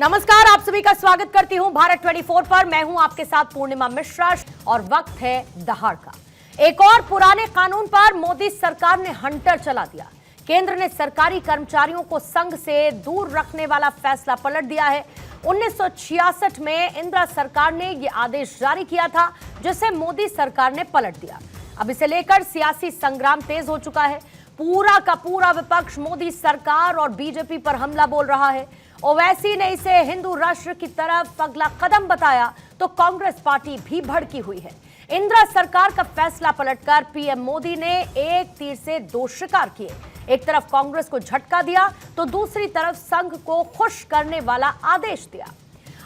नमस्कार, आप सभी का स्वागत करती हूं भारत 24 पर। मैं हूं आपके साथ पूर्णिमा मिश्रा और वक्त है दहाड़ का। एक और पुराने कानून पर मोदी सरकार ने हंटर चला दिया। केंद्र ने सरकारी कर्मचारियों को संघ से दूर रखने वाला फैसला पलट दिया है। 1966 में इंदिरा सरकार ने यह आदेश जारी किया था, जिसे मोदी सरकार ने पलट दिया। अब इसे लेकर सियासी संग्राम तेज हो चुका है। पूरा का पूरा विपक्ष मोदी सरकार और बीजेपी पर हमला बोल रहा है। ओवैसी ने इसे हिंदू राष्ट्र की तरफ अगला कदम बताया तो कांग्रेस पार्टी भी भड़की हुई है। इंदिरा सरकार का फैसला पलटकर पीएम मोदी ने एक तीर से दो शिकार किए। एक तरफ कांग्रेस को झटका दिया तो दूसरी तरफ संघ को खुश करने वाला आदेश दिया।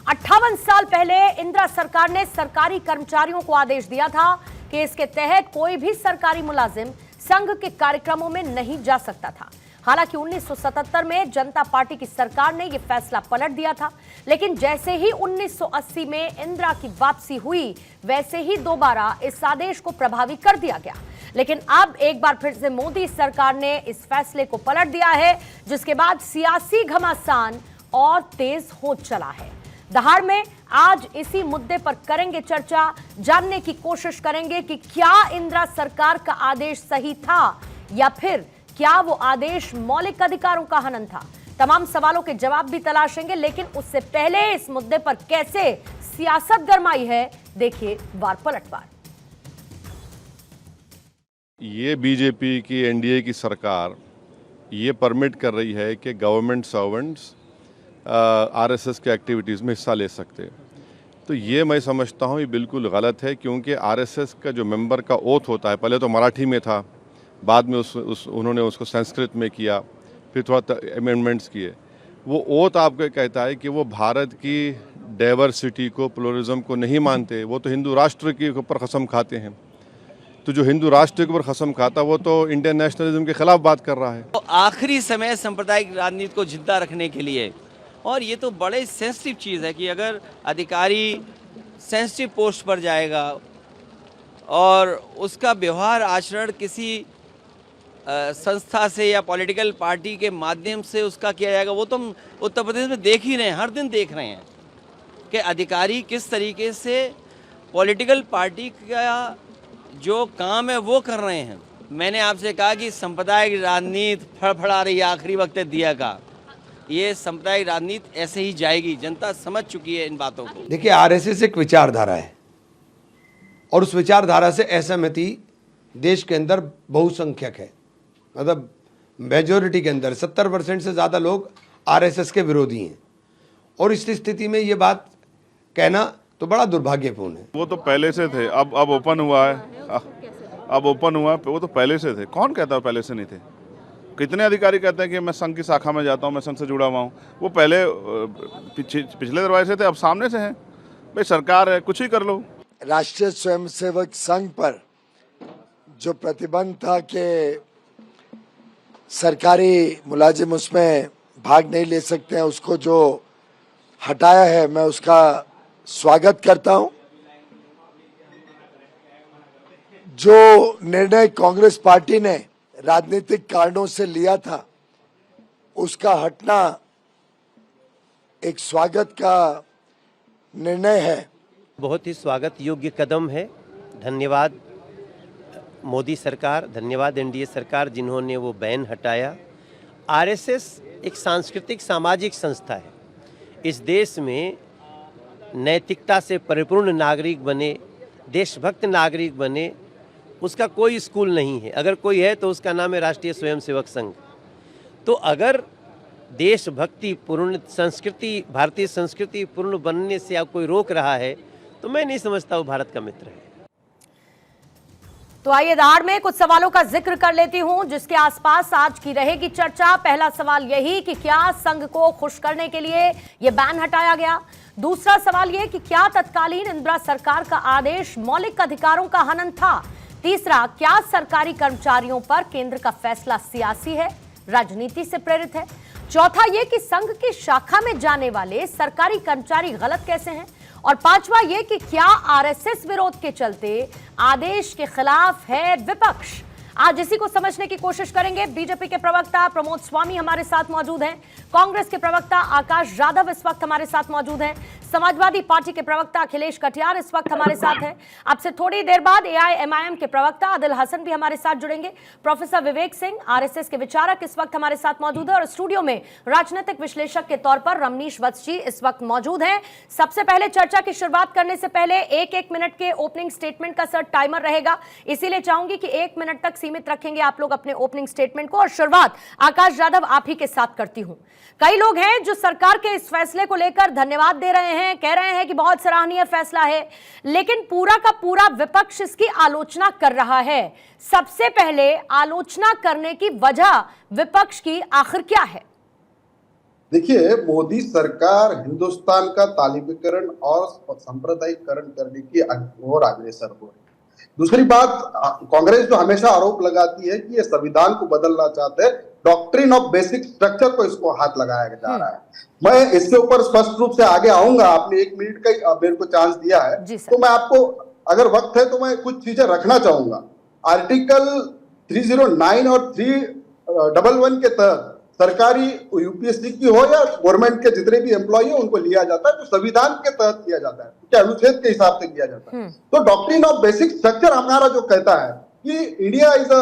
58 साल पहले इंदिरा सरकार ने सरकारी कर्मचारियों को आदेश दिया था कि इसके तहत कोई भी सरकारी मुलाजिम संघ के कार्यक्रमों में नहीं जा सकता था। हालांकि 1977 में जनता पार्टी की सरकार ने यह फैसला पलट दिया था, लेकिन जैसे ही 1980 में इंदिरा की वापसी हुई, वैसे ही दोबारा इस आदेश को प्रभावी कर दिया गया। लेकिन अब एक बार फिर से मोदी सरकार ने इस फैसले को पलट दिया है, जिसके बाद सियासी घमासान और तेज हो चला है। दहाड़ में आज इसी मुद्दे पर करेंगे चर्चा, जानने की कोशिश करेंगे कि क्या इंदिरा सरकार का आदेश सही था या फिर क्या वो आदेश मौलिक अधिकारों का हनन था। तमाम सवालों के जवाब भी तलाशेंगे, लेकिन उससे पहले इस मुद्दे पर कैसे सियासत गरमाई है, देखिए वार पलटवार। ये बीजेपी की एनडीए की सरकार ये परमिट कर रही है कि गवर्नमेंट सर्वेंट्स आरएसएस के एक्टिविटीज़ में हिस्सा ले सकते हैं। तो ये मैं समझता हूँ ये बिल्कुल गलत है, क्योंकि आरएसएस का जो मेंबर का ओथ होता है, पहले तो मराठी में था, बाद में उन्होंने उसको संस्कृत में किया, फिर थोड़ा अमेंडमेंट्स किए। वो ओथ आपको कहता है कि वो भारत की डाइवर्सिटी को, प्लुरलिज्म को नहीं मानते। वो तो हिंदू राष्ट्र के ऊपर कसम खाते हैं। तो जो हिंदू राष्ट्र के ऊपर कसम खाता वो तो इंडियन नेशनलिज्म के खिलाफ बात कर रहा है। तो आखिरी समय सांप्रदायिक राजनीति को जिंदा रखने के लिए, और ये तो बड़े सेंसिटिव चीज़ है कि अगर अधिकारी सेंसिटिव पोस्ट पर जाएगा और उसका व्यवहार आचरण किसी संस्था से या पॉलिटिकल पार्टी के माध्यम से उसका किया जाएगा, वो तो हम उत्तर प्रदेश में देख ही रहे हैं, हर दिन देख रहे हैं कि अधिकारी किस तरीके से पॉलिटिकल पार्टी का जो काम है वो कर रहे हैं। मैंने आपसे कहा कि सांप्रदायिक राजनीति फड़फड़ा रही है आखिरी वक्त दिया का। ये सांप्रदायिक राजनीति ऐसे ही जाएगी, जनता समझ चुकी है इन बातों को। देखिए, आरएसएस एक विचारधारा है और उस विचारधारा से असहमति देश के अंदर बहुसंख्यक है। मतलब मेजोरिटी के अंदर 70% से ज़्यादा लोग आरएसएस के विरोधी हैं, और इस स्थिति में ये बात कहना तो बड़ा दुर्भाग्यपूर्ण है। वो तो पहले से थे, अब ओपन हुआ है, अब ओपन हुआ है। वो तो पहले से थे। कौन कहता है पहले से नहीं थे? कितने अधिकारी कहते हैं कि मैं संघ की शाखा में जाता हूँ, मैं संघ से जुड़ा हुआ हूँ। वो पहले पिछले दरवाजे से थे, अब सामने से हैं। भाई सरकार है, कुछ ही कर लो। राष्ट्रीय स्वयंसेवक संघ पर जो प्रतिबंध था कि सरकारी मुलाजिम उसमें भाग नहीं ले सकते हैं, उसको जो हटाया है, मैं उसका स्वागत करता हूं। जो निर्णय कांग्रेस पार्टी ने राजनीतिक कारणों से लिया था, उसका हटना एक स्वागत का निर्णय है। बहुत ही स्वागत योग्य कदम है। धन्यवाद मोदी सरकार, धन्यवाद एनडीए सरकार जिन्होंने वो बैन हटाया। आरएसएस एक सांस्कृतिक सामाजिक संस्था है। इस देश में नैतिकता से परिपूर्ण नागरिक बने, देशभक्त नागरिक बने, उसका कोई स्कूल नहीं है। अगर कोई है तो उसका नाम है राष्ट्रीय स्वयंसेवक संघ। तो अगर देशभक्ति पूर्ण संस्कृति, भारतीय संस्कृति पूर्ण बनने से आप कोई रोक रहा है तो मैं नहीं समझता वो भारत का मित्र है। तो आइए दहाड़ में कुछ सवालों का जिक्र कर लेती हूं, जिसके आसपास आज की रहेगी चर्चा। पहला सवाल यही कि क्या संघ को खुश करने के लिए यह बैन हटाया गया। दूसरा सवाल यह कि क्या तत्कालीन इंदिरा सरकार का आदेश मौलिक अधिकारों का हनन था। तीसरा, क्या सरकारी कर्मचारियों पर केंद्र का फैसला सियासी है, राजनीति से प्रेरित है। चौथा यह कि संघ की शाखा में जाने वाले सरकारी कर्मचारी गलत कैसे हैं। और पांचवा यह कि क्या आरएसएस विरोध के चलते आदेश के खिलाफ है विपक्ष। आज इसी को समझने की कोशिश करेंगे। बीजेपी के प्रवक्ता प्रमोद स्वामी हमारे साथ मौजूद हैं, कांग्रेस के प्रवक्ता आकाश यादव इस वक्त हमारे साथ मौजूद हैं, समाजवादी पार्टी के प्रवक्ता अखिलेश कटियार इस वक्त हमारे साथ हैं। अब से थोड़ी देर बाद AIMIM के प्रवक्ता आदिल हसन भी हमारे साथ जुड़ेंगे। प्रोफेसर विवेक सिंह RSS के विचारक इस वक्त हमारे साथ मौजूद है और स्टूडियो में राजनीतिक विश्लेषक के तौर पर रमनीश वत्स जी इस वक्त मौजूद हैं। सबसे पहले चर्चा की शुरुआत करने से पहले एक मिनट के ओपनिंग स्टेटमेंट का सर टाइमर रहेगा, इसीलिए चाहूंगी कि 1 मिनट तक सीमित रखेंगे आप लोग अपने ओपनिंग स्टेटमेंट को। और शुरुआत आकाश यादव आप ही के साथ करती हूं। कई लोग हैं जो सरकार के इस फैसले को लेकर धन्यवाद दे रहे हैं, कह रहे हैं कि बहुत सराहनीय फैसला है, लेकिन पूरा का पूरा विपक्ष इसकी आलोचना कर रहा है। सबसे पहले आलोचना करने की वजह विपक्ष की आखिर क्या है? देखिए, मोदी सरकार हिंदुस्तान का तालिबीकरण और सांप्रदायिकरण करने की ओर अग्रसर हो रही है। दूसरी बात, कांग्रेस जो हमेशा आरोप लगाती है कि ये संविधान को बदलना चाहते हैं, डॉक्ट्रिन ऑफ बेसिक स्ट्रक्चर को इसको हाथ लगाया जा रहा है। मैं इसके ऊपर स्पष्ट रूप से आगे आऊंगा, आपने 1 मिनट का मेरे को चांस दिया है, तो मैं आपको अगर वक्त है तो मैं कुछ चीजें रखना चाहूंगा। आर्टिकल 309 और 311 के तहत सरकारी यूपीएससी की हो या गवर्नमेंट के जितने भी एम्प्लॉय हो उनको लिया जाता है, जो संविधान के तहत किया जाता है, क्या अनुच्छेद के हिसाब से किया जाता है। तो डॉक्ट्रिन ऑफ बेसिक स्ट्रक्चर हमारा जो कहता है कि India is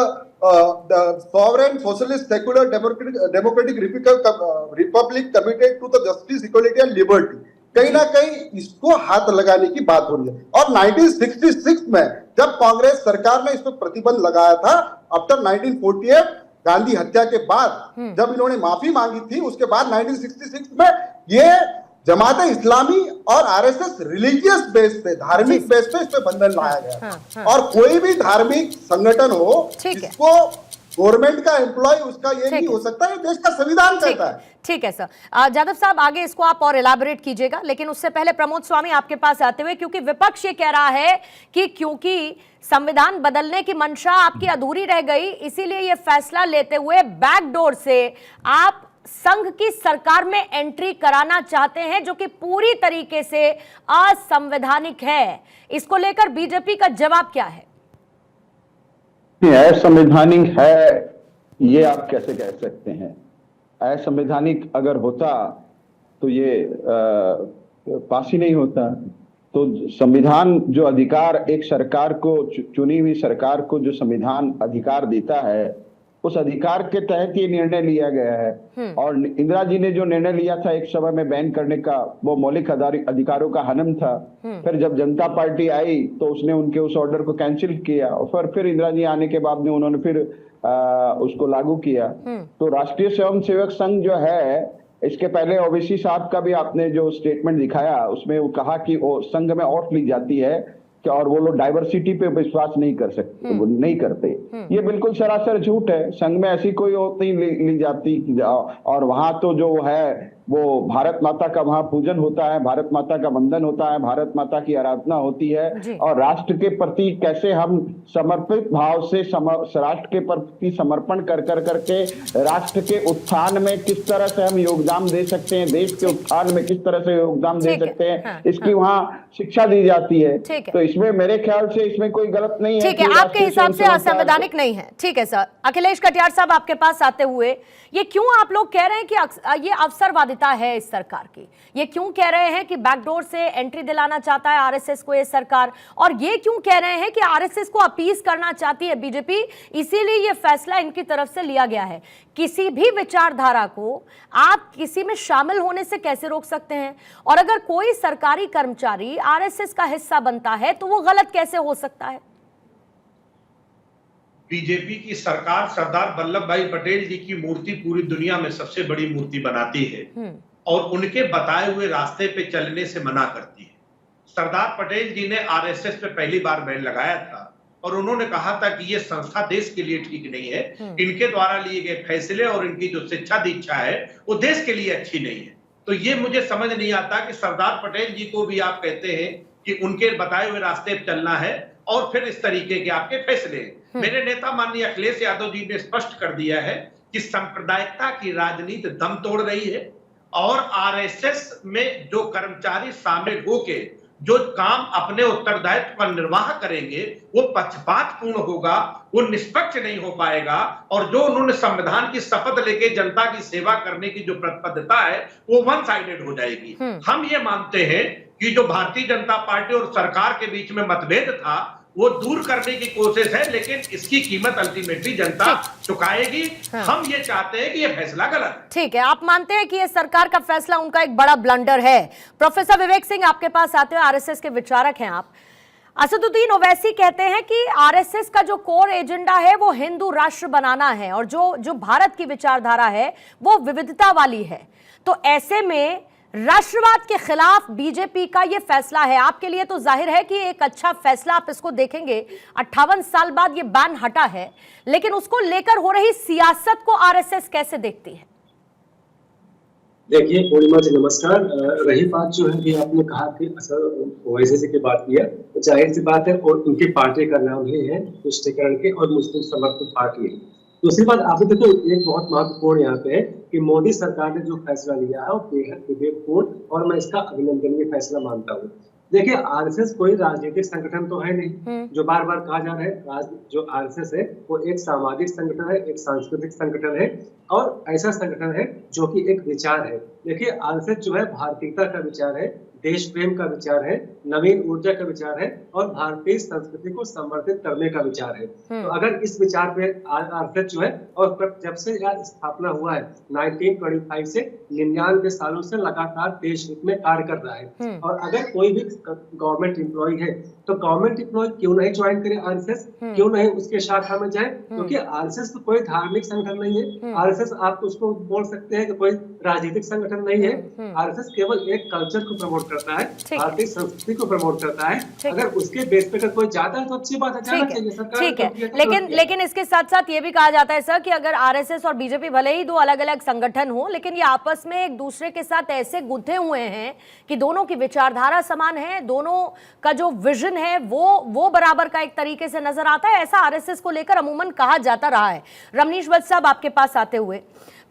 sovereign socialist secular democratic republic committed to the justice equality and liberty, कहीं ना कहीं इसको हाथ लगाने की बात हो रही है। और 1966 में जब कांग्रेस सरकार ने इस पर प्रतिबंध लगाया था, आफ्टर 1948 गांधी हत्या के बाद जब इन्होंने माफी मांगी थी, उसके बाद 1966 में ये जमात इस्लामी और आरएसएस रिलीजियस बेस पे, धार्मिक बेस पे इस पे बंधन लाया गया। और कोई भी धार्मिक संगठन हो इसको गवर्नमेंट का एम्प्लॉय उसका ये नहीं हो सकता, ये देश का संविधान कहता है। ठीक है सर। जादव साहब आगे इसको आप और एलाबोरेट कीजिएगा, लेकिन उससे पहले प्रमोद स्वामी आपके पास आते हुए, क्योंकि विपक्ष ये कह रहा है कि क्योंकि संविधान बदलने की मंशा आपकी अधूरी रह गई, इसीलिए ये फैसला लेते हुए बैकडोर से आप संघ की सरकार में एंट्री कराना चाहते हैं, जो कि पूरी तरीके से असंवैधानिक है। इसको लेकर बीजेपी का जवाब क्या है? असंवैधानिक है ये आप कैसे कह सकते हैं? असंवैधानिक अगर होता तो ये पास ही नहीं होता। तो संविधान जो अधिकार एक सरकार को, चुनी हुई सरकार को जो संविधान अधिकार देता है, उस अधिकार के तहत ये निर्णय लिया गया है। और इंदिरा जी ने जो निर्णय लिया था एक समय में बैन करने का, वो मौलिक अधिकारों का हनन था। फिर जब जनता पार्टी आई तो उसने उनके उस ऑर्डर को कैंसिल किया, और फिर इंदिरा जी आने के बाद में उन्होंने फिर उसको लागू किया। तो राष्ट्रीय स्वयंसेवक संघ जो है, इसके पहले ओवैसी साहब का भी आपने जो स्टेटमेंट दिखाया उसमें वो कहा कि वो संघ में ओट ली जाती है कि और वो लोग डाइवर्सिटी पे विश्वास नहीं कर सकते, वो नहीं करते। ये बिल्कुल सरासर झूठ है। संघ में ऐसी कोई ओट नहीं ली जाती। और वहां तो जो है वो भारत माता का वहां पूजन होता है, भारत माता का वंदन होता है, भारत माता की आराधना होती है। और राष्ट्र के प्रति कैसे हम समर्पित भाव से राष्ट्र के प्रति समर्पण कर करके राष्ट्र के उत्थान में किस तरह से हम योगदान दे सकते हैं, देश के उत्थान में किस तरह से योगदान दे सकते हैं, इसकी वहाँ शिक्षा दी जाती है। तो इसमें मेरे ख्याल से इसमें कोई गलत नहीं है। ठीक है, आपके हिसाब से असंवैधानिक नहीं है। ठीक है सर। अखिलेश कटियार साहब आपके पास आते हुए, ये क्यों आप लोग कह रहे हैं कि ये अवसरवादिता है इस सरकार की? ये क्यों कह रहे हैं कि बैकडोर से एंट्री दिलाना चाहता है आरएसएस को ये सरकार? और ये क्यों कह रहे हैं कि आरएसएस को अपीस करना चाहती है बीजेपी, इसीलिए ये फैसला इनकी तरफ से लिया गया है? किसी भी विचारधारा को आप किसी में शामिल होने से कैसे रोक सकते हैं? और अगर कोई सरकारी कर्मचारी आरएसएस का हिस्सा बनता है तो वो गलत कैसे हो सकता है? बीजेपी की सरकार सरदार वल्लभ भाई पटेल जी की मूर्ति पूरी दुनिया में सबसे बड़ी मूर्ति बनाती है और उनके बताए हुए रास्ते पे चलने से मना करती है। सरदार पटेल जी ने आरएसएस पे पहली बार बैन लगाया था और उन्होंने कहा था कि ये संस्था देश के लिए ठीक नहीं है, इनके द्वारा लिए गए फैसले और इनकी जो शिक्षा दीक्षा है वो देश के लिए अच्छी नहीं है। तो ये मुझे समझ नहीं आता कि सरदार पटेल जी को भी आप कहते हैं कि उनके बताए हुए रास्ते पे चलना है और फिर इस तरीके के आपके फैसले। मेरे नेता माननीय अखिलेश यादव जी ने स्पष्ट कर दिया है कि सांप्रदायिकता की राजनीति दम तोड़ रही है और आरएसएस में जो कर्मचारी शामिल होके जो काम अपने उत्तरदायित्व का निर्वाह करेंगे वो पक्षपातपूर्ण होगा, वो निष्पक्ष नहीं हो पाएगा, और जो उन्होंने संविधान की शपथ लेके जनता की सेवा करने की जो प्रतिबद्धता है वो वन साइडेड हो जाएगी। हम ये मानते हैं कि जो भारतीय जनता पार्टी और सरकार के बीच में मतभेद था वो दूर करने की कोशिश है, लेकिन इसकी कीमत अल्टीमेटली जनता चुकाएगी। हम ये चाहते हैं कि ये फैसला गलत है। ठीक है, आप मानते हैं कि ये सरकार का फैसला उनका एक बड़ा ब्लंडर है। प्रोफेसर विवेक सिंह, आपके पास आते हुए, आरएसएस के विचारक हैं आप। असदुद्दीन ओवैसी कहते हैं कि आरएसएस का जो कोर एजेंडा है वो हिंदू राष्ट्र बनाना है, और जो भारत की विचारधारा है वो विविधता वाली है। तो ऐसे में राष्ट्रवाद के खिलाफ बीजेपी का यह फैसला है, आपके लिए तो जाहिर है कि एक अच्छा फैसला आप इसको देखेंगे। 58 साल बाद ये बैन हटा है, लेकिन उसको लेकर हो रही सियासत को आरएसएस कैसे देखती है? देखिए पूर्णिमा जी नमस्कार। रही बात जो है कि आपने कहा कि ओवैसी जी की बात किया, तो जाहिर सी बात है, और उनकी पार्टी का नाम ही है तुष्टीकरण के और मुस्लिम समर्थित पार्टी है। दूसरी बात आप देखो, एक बहुत महत्वपूर्ण यहाँ पे है कि मोदी सरकार ने जो फैसला लिया है वो बेहद विवेकपूर्ण और मैं इसका अभिनंदनीय फैसला मानता हूँ। देखिए आरएसएस कोई राजनीतिक संगठन तो है नहीं, जो बार बार कहा जा रहा है। जो आरएसएस है वो एक सामाजिक संगठन है, एक सांस्कृतिक संगठन है, और ऐसा संगठन है जो कि एक विचार है। देखिए आरएसएस जो है भारतीयता का विचार है, देश प्रेम का विचार है, नवीन ऊर्जा का विचार है, और भारतीय संस्कृति को संवर्धित करने का विचार है। तो अगर इस विचार पे आरएसएस जो है, और जब से यह स्थापना हुआ है 1925 से 99 सालों से लगातार देश हित में कार्य कर रहा है। और अगर कोई भी गवर्नमेंट एम्प्लॉय है तो गवर्नमेंट एम्प्लॉय क्यों नहीं ज्वाइन करे आरएसएस, क्यों नहीं उसके शाखा में जाए, क्योंकि आरएसएस तो कोई धार्मिक संगठन नहीं है। आरएसएस आप उसको बोल सकते हैं कि कोई राजनीतिक संगठन नहीं है। आरएसएस केवल एक कल्चर को प्रमोट करता है, भारतीय संस्कृति को प्रमोट करता है। अगर उसके बेस पे कोई जाता है तो अच्छी बात है, जाना चाहिए सरकार। ठीक है, लेकिन इसके साथ साथ ये भी कहा जाता है सर कि अगर आरएसएस और बीजेपी भले ही दो अलग अलग संगठन हो, लेकिन ये आपस में एक दूसरे के साथ ऐसे गुंथे हुए हैं कि दोनों की विचारधारा समान है, दोनों का जो विजन है वो बराबर का एक तरीके से नजर आता है। ऐसा आरएसएस को लेकर अमूमन कहा जाता रहा है। रमनीश वत्स साहब, आपके पास आते हुए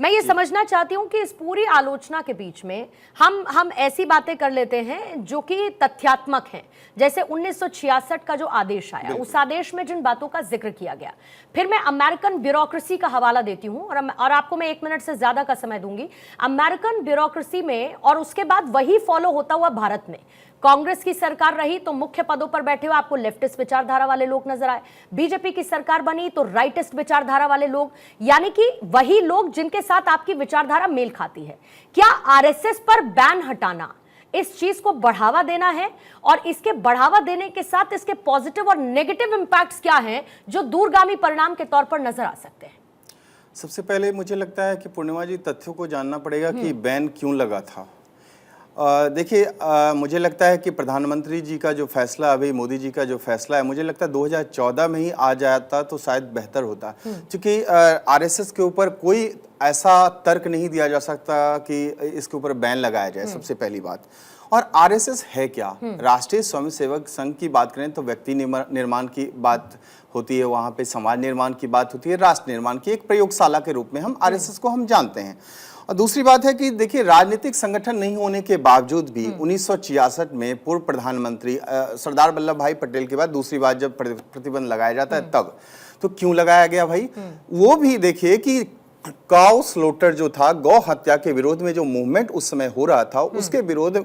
मैं ये समझना चाहती हूं कि इस पूरी आलोचना के बीच में हम ऐसी बातें कर लेते हैं जो कि तथ्यात्मक हैं, जैसे 1966 का जो आदेश आया, उस आदेश में जिन बातों का जिक्र किया गया। फिर मैं अमेरिकन ब्यूरोक्रेसी का हवाला देती हूं, और आपको मैं 1 मिनट से ज्यादा का समय दूंगी। अमेरिकन ब्यूरोक्रेसी में, और उसके बाद वही फॉलो होता हुआ भारत में, कांग्रेस की सरकार रही तो मुख्य पदों पर बैठे हुए आपको लेफ्टिस्ट विचारधारा वाले लोग नजर आए, बीजेपी की सरकार बनी तो राइटिस्ट विचारधारा वाले लोग, यानी कि वही लोग जिनके साथ आपकी विचारधारा मेल खाती है। क्या आरएसएस पर बैन हटाना इस चीज को बढ़ावा देना है, और इसके बढ़ावा देने के साथ इसके पॉजिटिव और नेगेटिव इंपैक्ट्स क्या हैं जो दूरगामी परिणाम के तौर पर नजर आ सकते हैं? सबसे पहले मुझे लगता है कि पूर्णिमा जी, तथ्यों को जानना पड़ेगा कि बैन क्यों लगा था। देखिए, मुझे लगता है कि प्रधानमंत्री जी का जो फैसला, अभी मोदी जी का जो फैसला है, मुझे लगता है 2014 में ही आ जाता तो शायद बेहतर होता, क्योंकि आरएसएस के ऊपर कोई ऐसा तर्क नहीं दिया जा सकता कि इसके ऊपर बैन लगाया जाए, सबसे पहली बात। और आरएसएस है क्या? राष्ट्रीय स्वयंसेवक संघ की बात करें तो व्यक्ति निर्माण की बात होती है, वहाँ पे समाज निर्माण की बात होती है, राष्ट्र निर्माण की एक प्रयोगशाला के रूप में हम आरएसएस को हम जानते हैं। और दूसरी बात है कि देखिए, राजनीतिक संगठन नहीं होने के बावजूद भी 1966 में पूर्व प्रधानमंत्री सरदार वल्लभ भाई पटेल के बाद दूसरी बार जब प्रतिबंध लगाया जाता है तब, तो क्यों लगाया गया भाई? वो भी देखिए कि काउ स्लॉटर जो था, गौ हत्या के विरोध में जो मूवमेंट उस समय हो रहा था, उसके विरोध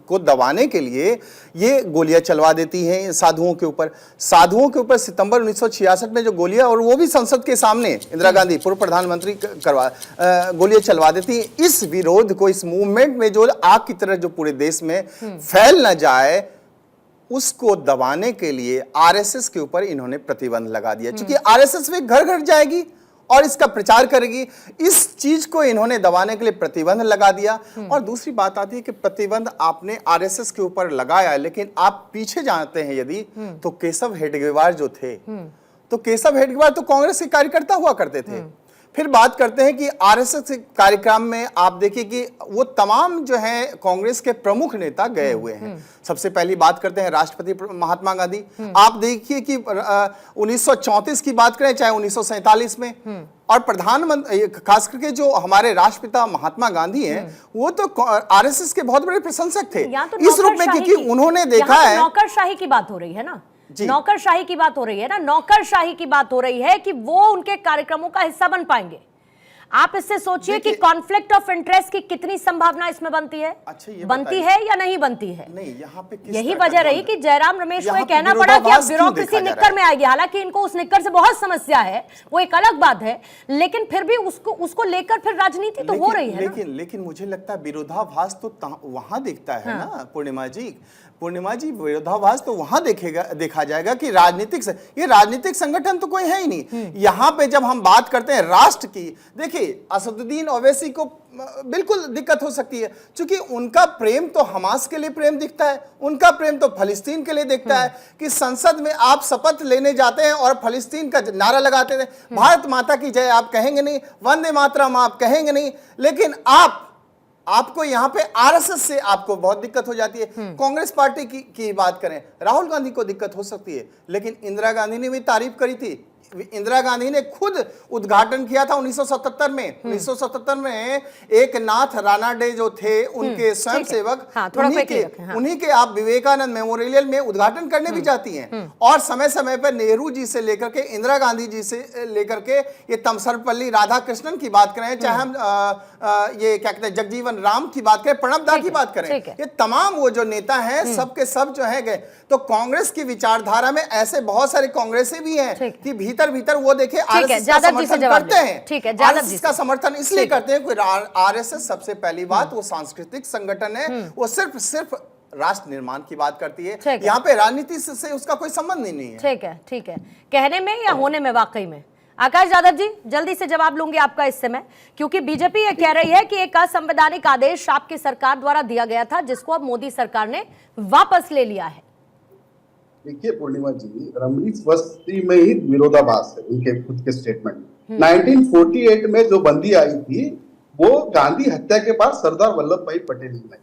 को दबाने के लिए ये गोलियां चलवा देती हैं साधुओं के ऊपर। साधुओं के ऊपर सितंबर 1966 में जो गोलियां, और वो भी संसद के सामने इंदिरा गांधी पूर्व प्रधानमंत्री गोलियां चलवा देती हैं। इस विरोध को, इस मूवमेंट में जो आग की तरह जो पूरे देश में फैल न जाए, उसको दबाने के लिए आरएसएस के ऊपर इन्होंने प्रतिबंध लगा दिया, क्योंकि आरएसएस में घर घर जाएगी और इसका प्रचार करेगी। इस चीज को इन्होंने दबाने के लिए प्रतिबंध लगा दिया। और दूसरी बात आती है कि प्रतिबंध आपने आरएसएस के ऊपर लगाया, लेकिन आप पीछे जानते हैं यदि, तो केशव हेडगेवार जो थे, तो केशव हेडगेवार तो कांग्रेस के कार्यकर्ता हुआ करते थे। फिर बात करते हैं कि आरएसएस के कार्यक्रम में आप देखिए कि वो तमाम जो है कांग्रेस के प्रमुख नेता गए हुए हैं। सबसे पहली बात करते हैं राष्ट्रपति महात्मा गांधी। आप देखिए कि 1934 की बात करें चाहे 1947 में, और प्रधानमंत्री खास करके जो हमारे राष्ट्रपिता महात्मा गांधी हैं वो तो आरएसएस के बहुत बड़े प्रशंसक थे इस रूप में, क्योंकि उन्होंने देखा है। नौकरशाही की बात हो रही है ना, नौकरशाही की बात हो रही है ना, नौकरशाही की बात हो रही है कि वो उनके कार्यक्रमों का हिस्सा बन पाएंगे। आप इससे सोचिए कि कॉन्फ्लिक्ट ऑफ इंटरेस्ट की कितनी संभावना इसमें बनती है। अच्छा, ये बनती है या नहीं बनती है? नहीं, यहाँ पे यही वजह रही कि जयराम रमेश को कहना पड़ा कि अब ब्यूरोक्रेसी निक्कर में आएगी। हालांकि इनको उस निक्कर से बहुत समस्या है, वो एक अलग बात है, लेकिन फिर भी उसको लेकर फिर राजनीति तो हो रही है। लेकिन मुझे लगता है विरोधाभास तो वहां दिखता है ना पूर्णिमा जी, विरोधाभास तो वहां देखा जाएगा कि ये राजनीतिक संगठन तो कोई है ही नहीं। यहाँ पे जब हम बात करते हैं राष्ट्र की, देखिए असदुद्दीन ओवैसी को बिल्कुल दिक्कत हो सकती है, क्योंकि उनका प्रेम तो हमास के लिए प्रेम दिखता है, उनका प्रेम तो फलस्तीन के लिए दिखता है कि संसद में आप शपथ लेने जाते हैं और फलस्तीन का नारा लगाते थे, भारत माता की जय आप कहेंगे नहीं, वंदे मातरम आप कहेंगे नहीं, लेकिन आपको यहाँ पे आरएसएस से आपको बहुत दिक्कत हो जाती है। कांग्रेस पार्टी की बात करें, राहुल गांधी को दिक्कत हो सकती है, लेकिन इंदिरा गांधी ने भी तारीफ करी थी। इंदिरा गांधी ने खुद उद्घाटन किया था 1977 में। 1977 में एक नाथ रानाडे जो थे उनके स्वयंसेवक, उन्हीं के आप विवेकानंद मेमोरियल में उद्घाटन करने भी जाती हैं। और समय समय पर नेहरू जी से लेकर के इंदिरा गांधी जी से लेकर के ये तमसरपल्ली राधाकृष्णन की बात करें, चाहे हम ये क्या कहते हैं जगजीवन राम की बात करें, प्रणब दा की बात करें, ये तमाम वो जो नेता हैं सब के सब जो है गए। तो कांग्रेस की विचारधारा में ऐसे बहुत सारे कांग्रेसी भी हैं कि भीतर वो देखे आरएसएस का समर्थन करते हैं। ठीक है, आरएसएस का समर्थन इसलिए करते हैं कि आरएसएस सबसे पहली बात वो सांस्कृतिक संगठन है, वो सिर्फ राष्ट्र निर्माण की बात करती है, यहाँ पे राजनीति से उसका कोई संबंध ही नहीं है। ठीक है, कहने में या होने में वाकई में। आकाश यादव जी, जल्दी से जवाब लूंगी आपका इस समय, क्योंकि बीजेपी ये कह रही है कि एक असंवैधानिक आदेश आपकी सरकार द्वारा दिया गया था जिसको अब मोदी सरकार ने वापस ले लिया है। देखिए पूर्णिमा जी, रमणीश वस्ती में ही विरोधाभास है उनके खुद के स्टेटमेंट में। 1948 में जो बंदी आई थी वो गांधी हत्या के बाद सरदार वल्लभ भाई पटेल ने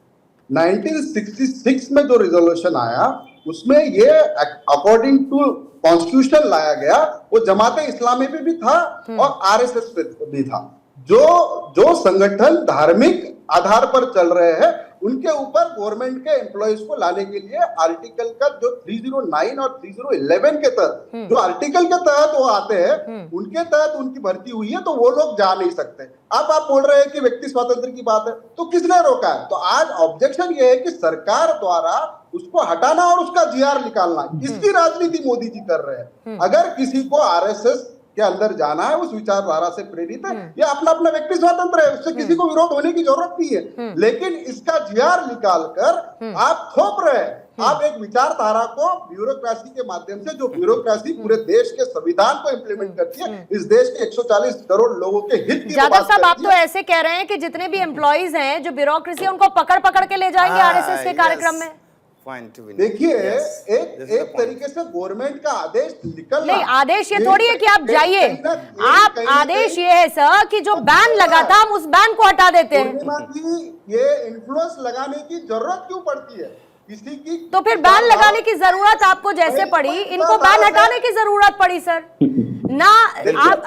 1966 में जो रिजोल्यूशन आया उसमें ये अकॉर्डिंग टू कॉन्स्टिट्यूशन लाया गया, वो जमाते इस्लामी पे भी था और आरएसएस पे भी था। जो संगठन धार्मिक आधार पर चल रहे हैं उनके ऊपर गवर्नमेंट के एम्प्लॉइज को लाने के लिए आर्टिकल का जो 309 और 3011 के तहत जो आर्टिकल के तहत वो आते हैं उनके तहत उनकी भर्ती हुई है, तो वो लोग जा नहीं सकते। अब आप बोल रहे हैं कि व्यक्ति स्वातंत्र की बात है, तो किसने रोका है? तो आज ऑब्जेक्शन ये है कि सरकार द्वारा उसको हटाना और उसका जीआर निकालना, इसकी राजनीति मोदी जी कर रहे हैं। अगर किसी को आरएसएस के अंदर जाना है, उस विचारधारा से प्रेरित है, ये अपना अपना व्यक्ति स्वतंत्र है, उससे किसी को विरोध होने की जरूरत नहीं है। लेकिन इसका जीआर निकालकर आप थोप रहे हैं, आप एक विचारधारा को ब्यूरोक्रेसी के माध्यम से, जो ब्यूरोक्रेसी पूरे देश के संविधान को इंप्लीमेंट करती है, इस देश के 140 करोड़ लोगों के हित की यादव साहब, आप तो ऐसे कह रहे हैं कि जितने भी एम्प्लॉइज हैं जो ब्यूरोक्रेसी उनको पकड़ के ले जाएंगे आरएसएस के कार्यक्रम में। देखिए एक तरीके से गवर्नमेंट का आदेश निकलना, नहीं आदेश ये थोड़ी है कि आप जाइए, आप आदेश ये है सर कि जो बैन लगा था हम उस बैन को हटा देते हैं। ये इन्फ्लुएंस लगाने की जरूरत क्यों पड़ती है किसी की? तो फिर बैन लगाने की जरूरत आपको जैसे पड़ी, इनको बैन हटाने की जरूरत पड़ी सर ना।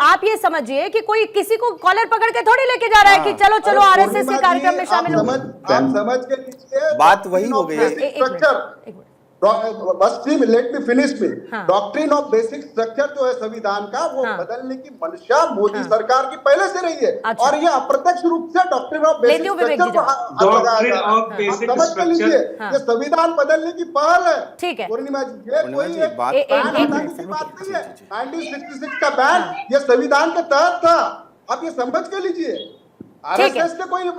आप ये समझिए कि कोई किसी को कॉलर पकड़ के थोड़ी लेके जा रहा है कि चलो चलो आरएसएस के कार्यक्रम में शामिल हो। आप समझ के लीजिए, बात वही हो गई है। Let me finish me. Doctrine of basic structure जो है संविधान का, वो बदलने की मंशा मोदी सरकार की पहले से रही है। और ये अप्रत्यक्ष रूप से डॉक्ट्रिन ऑफ बेसिक स्ट्रक्चर को समझ कर लीजिए, ये संविधान बदलने की पहल है। ठीक है पूर्णिमा जी, ये कोई बैन हटाने की बात नहीं है। 1966 का बैन ये संविधान के तहत था, आप ये समझ के लीजिए। आरएसएस के कोई